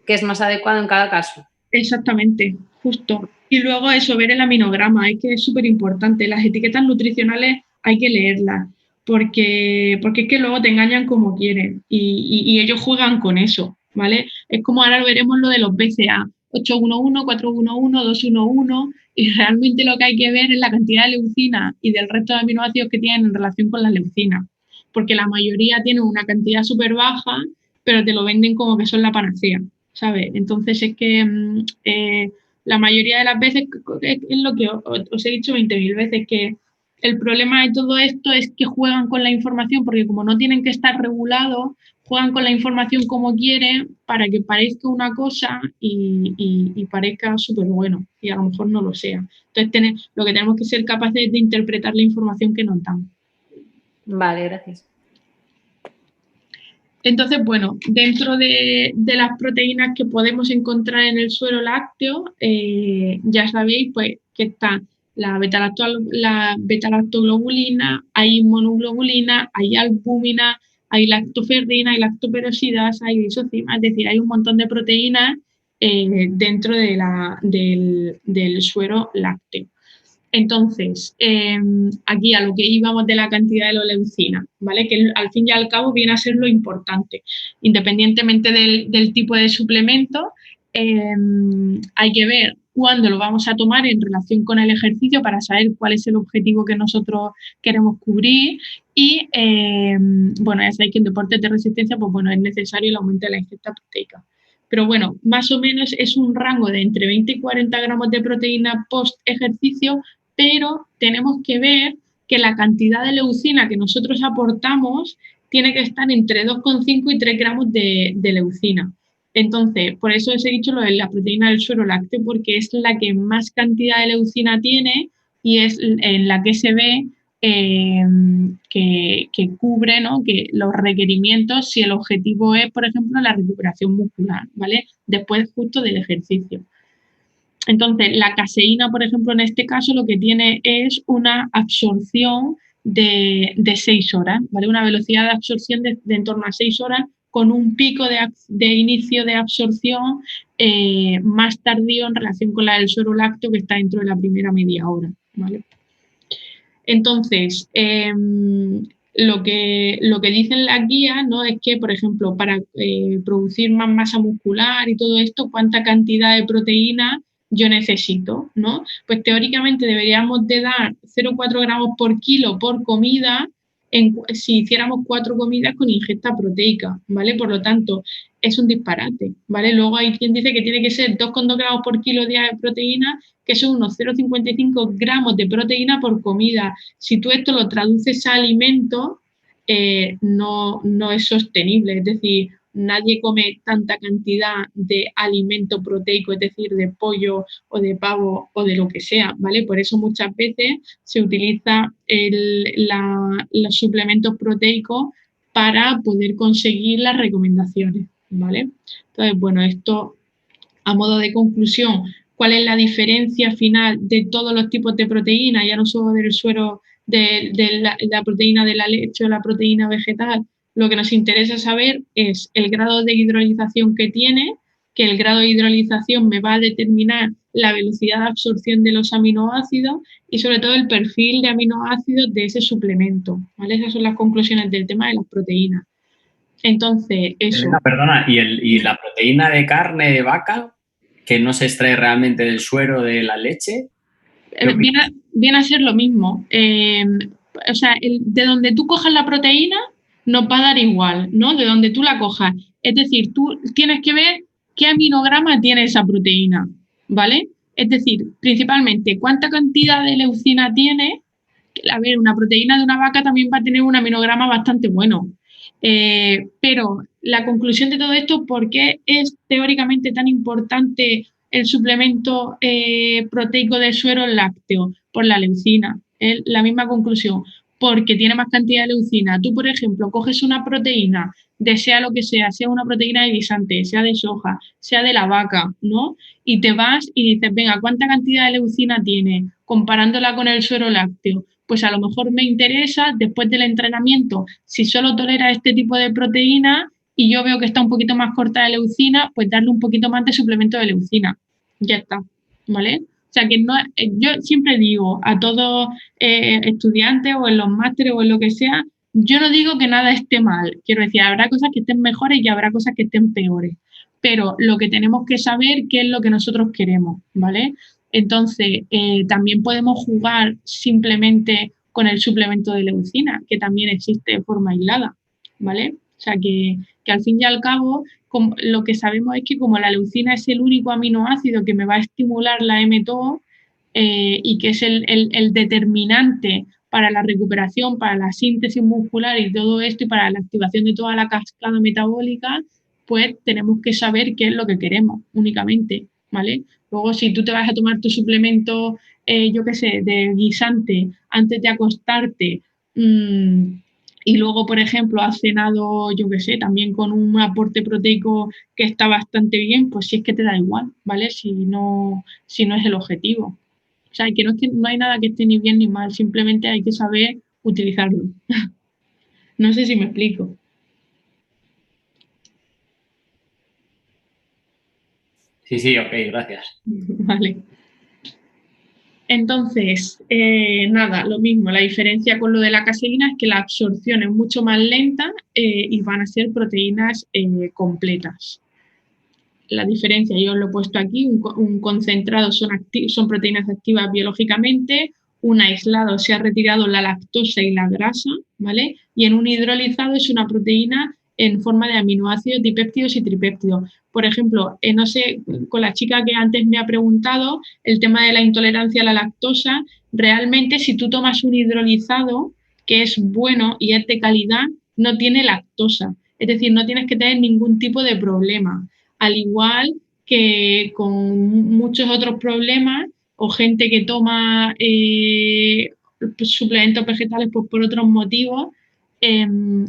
[SPEAKER 3] qué es más adecuado en cada caso.
[SPEAKER 1] Exactamente, justo. Y luego eso, ver el aminograma, es que es súper importante. Las etiquetas nutricionales hay que leerlas, porque es que luego te engañan como quieren y ellos juegan con eso, ¿vale? Es como ahora veremos lo de los BCA, 811, 411, 211, y realmente lo que hay que ver es la cantidad de leucina y del resto de aminoácidos que tienen en relación con la leucina, porque la mayoría tienen una cantidad súper baja, pero te lo venden como que son la panacea, ¿sabes? Entonces es que la mayoría de las veces, es lo que os he dicho 20.000 veces, que el problema de todo esto es que juegan con la información, porque como no tienen que estar regulados, juegan con la información como quieren para que parezca una cosa y parezca súper bueno, y a lo mejor no lo sea. Entonces lo que tenemos que ser capaces es de interpretar la información que nos dan.
[SPEAKER 3] Vale, gracias.
[SPEAKER 1] Entonces, bueno, dentro de las proteínas que podemos encontrar en el suero lácteo, ya sabéis pues, que está la beta-lactoglobulina, hay monoglobulina, hay albúmina, hay lactoferrina, hay lactoperoxidasa, hay isocima, es decir, hay un montón de proteínas dentro del suero lácteo. Entonces, aquí a lo que íbamos de la cantidad de la leucina, ¿vale? Que al fin y al cabo viene a ser lo importante. Independientemente del tipo de suplemento, hay que ver cuándo lo vamos a tomar en relación con el ejercicio para saber cuál es el objetivo que nosotros queremos cubrir. Y, bueno, ya sabéis que en deportes de resistencia, pues bueno, es necesario el aumento de la ingesta proteica. pero bueno, más o menos es un rango de entre 20 y 40 gramos de proteína post ejercicio, pero tenemos que ver que la cantidad de leucina que nosotros aportamos tiene que estar entre 2,5 y 3 gramos de leucina. Entonces, por eso os he dicho lo de la proteína del suero lácteo, porque es la que más cantidad de leucina tiene y es en la que se ve que cubre, ¿no?, que los requerimientos si el objetivo es, por ejemplo, la recuperación muscular, ¿vale? Después justo del ejercicio. Entonces, la caseína, por ejemplo, en este caso lo que tiene es una absorción de 6 horas, ¿vale? Una velocidad de absorción de en torno a 6 horas con un pico de inicio de absorción más tardío en relación con la del suero lácteo que está dentro de la primera media hora, ¿vale? Entonces, lo que dicen las guías, ¿no?, es que, por ejemplo, para producir más masa muscular y todo esto, ¿cuánta cantidad de proteína yo necesito?, ¿no? Pues teóricamente deberíamos de dar 0,4 gramos por kilo por comida si hiciéramos 4 comidas con ingesta proteica, ¿vale? Por lo tanto, es un disparate, ¿vale? Luego hay quien dice que tiene que ser 2,2 gramos por kilo de proteína, que son unos 0,55 gramos de proteína por comida. Si tú esto lo traduces a alimento, no es sostenible. Es decir, nadie come tanta cantidad de alimento proteico, es decir, de pollo o de pavo o de lo que sea, ¿vale? Por eso muchas veces se utiliza los suplementos proteicos para poder conseguir las recomendaciones, ¿vale? Entonces, bueno, esto a modo de conclusión, ¿cuál es la diferencia final de todos los tipos de proteína, ya no solo del suero, de la proteína de la leche o la proteína vegetal? Lo que nos interesa saber es el grado de hidrolización que tiene, que el grado de hidrolización me va a determinar la velocidad de absorción de los aminoácidos y sobre todo el perfil de aminoácidos de ese suplemento, ¿vale? Esas son las conclusiones del tema de las proteínas. Entonces, eso.
[SPEAKER 4] Perdona, ¿y la proteína de carne de vaca, que no se extrae realmente del suero de la leche?
[SPEAKER 1] Viene a ser lo mismo. O sea, de donde tú cojas la proteína nos va a dar igual, ¿no? De donde tú la cojas. Es decir, tú tienes que ver qué aminograma tiene esa proteína, ¿vale? Es decir, principalmente, cuánta cantidad de leucina tiene. A ver, una proteína de una vaca también va a tener un aminograma bastante bueno. Pero la conclusión de todo esto, ¿por qué es teóricamente tan importante el suplemento proteico de suero lácteo? Por la leucina, es la misma conclusión, porque tiene más cantidad de leucina. Tú, por ejemplo, coges una proteína, sea lo que sea una proteína de guisante, sea de soja, sea de la vaca, ¿no? Y te vas y dices, venga, ¿cuánta cantidad de leucina tiene? Comparándola con el suero lácteo. Pues a lo mejor me interesa, después del entrenamiento, si solo tolera este tipo de proteína y yo veo que está un poquito más corta de leucina, pues darle un poquito más de suplemento de leucina. Ya está, ¿vale? O sea que no, yo siempre digo a todos estudiantes o en los másteres o en lo que sea, yo no digo que nada esté mal. Quiero decir, habrá cosas que estén mejores y habrá cosas que estén peores. Pero lo que tenemos que saber qué es lo que nosotros queremos, ¿vale? Entonces, también podemos jugar simplemente con el suplemento de leucina, que también existe de forma aislada, ¿vale? O sea, que al fin y al cabo, lo que sabemos es que como la leucina es el único aminoácido que me va a estimular la mTOR y que es el determinante para la recuperación, para la síntesis muscular y todo esto, y para la activación de toda la cascada metabólica, pues tenemos que saber qué es lo que queremos únicamente, ¿vale? Luego, si tú te vas a tomar tu suplemento, yo qué sé, de guisante antes de acostarte y luego, por ejemplo, has cenado, yo qué sé, también con un aporte proteico que está bastante bien, pues sí es que te da igual, ¿vale? Si no es el objetivo. O sea, que no hay nada que esté ni bien ni mal, simplemente hay que saber utilizarlo. No sé si me explico.
[SPEAKER 4] Sí, ok, gracias.
[SPEAKER 1] Vale. Entonces, nada, lo mismo, la diferencia con lo de la caseína es que la absorción es mucho más lenta y van a ser proteínas completas. La diferencia, yo os lo he puesto aquí, un concentrado son proteínas activas biológicamente, un aislado se ha retirado la lactosa y la grasa, ¿vale? Y en un hidrolizado es una proteína en forma de aminoácidos, dipéptidos y tripéptidos. Por ejemplo, no sé, con la chica que antes me ha preguntado, el tema de la intolerancia a la lactosa, realmente si tú tomas un hidrolizado que es bueno y es de calidad, no tiene lactosa. Es decir, no tienes que tener ningún tipo de problema. Al igual que con muchos otros problemas o gente que toma suplementos vegetales pues, por otros motivos,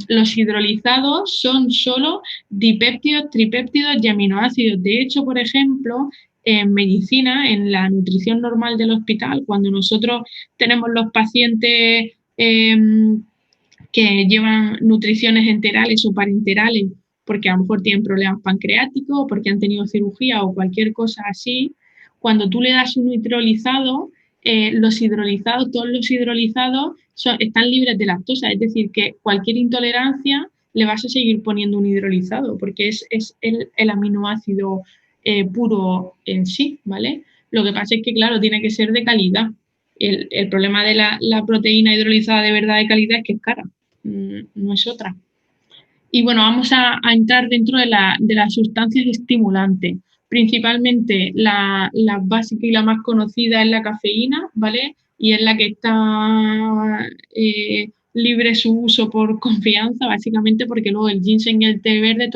[SPEAKER 1] los hidrolizados son solo dipéptidos, tripéptidos y aminoácidos. De hecho, por ejemplo, en medicina, en la nutrición normal del hospital, cuando nosotros tenemos los pacientes que llevan nutriciones enterales o parenterales, porque a lo mejor tienen problemas pancreáticos o porque han tenido cirugía o cualquier cosa así, cuando tú le das un hidrolizado, todos los hidrolizados están libres de lactosa, es decir, que cualquier intolerancia le vas a seguir poniendo un hidrolizado porque es el aminoácido puro en sí, ¿vale? Lo que pasa es que, claro, tiene que ser de calidad. El problema de la proteína hidrolizada de verdad de calidad es que es cara, no es otra. Y bueno, vamos a entrar dentro de las sustancias estimulantes. Principalmente la básica y la más conocida es la cafeína, ¿vale? Y es la que está libre su uso por confianza, básicamente porque luego el ginseng y el té verde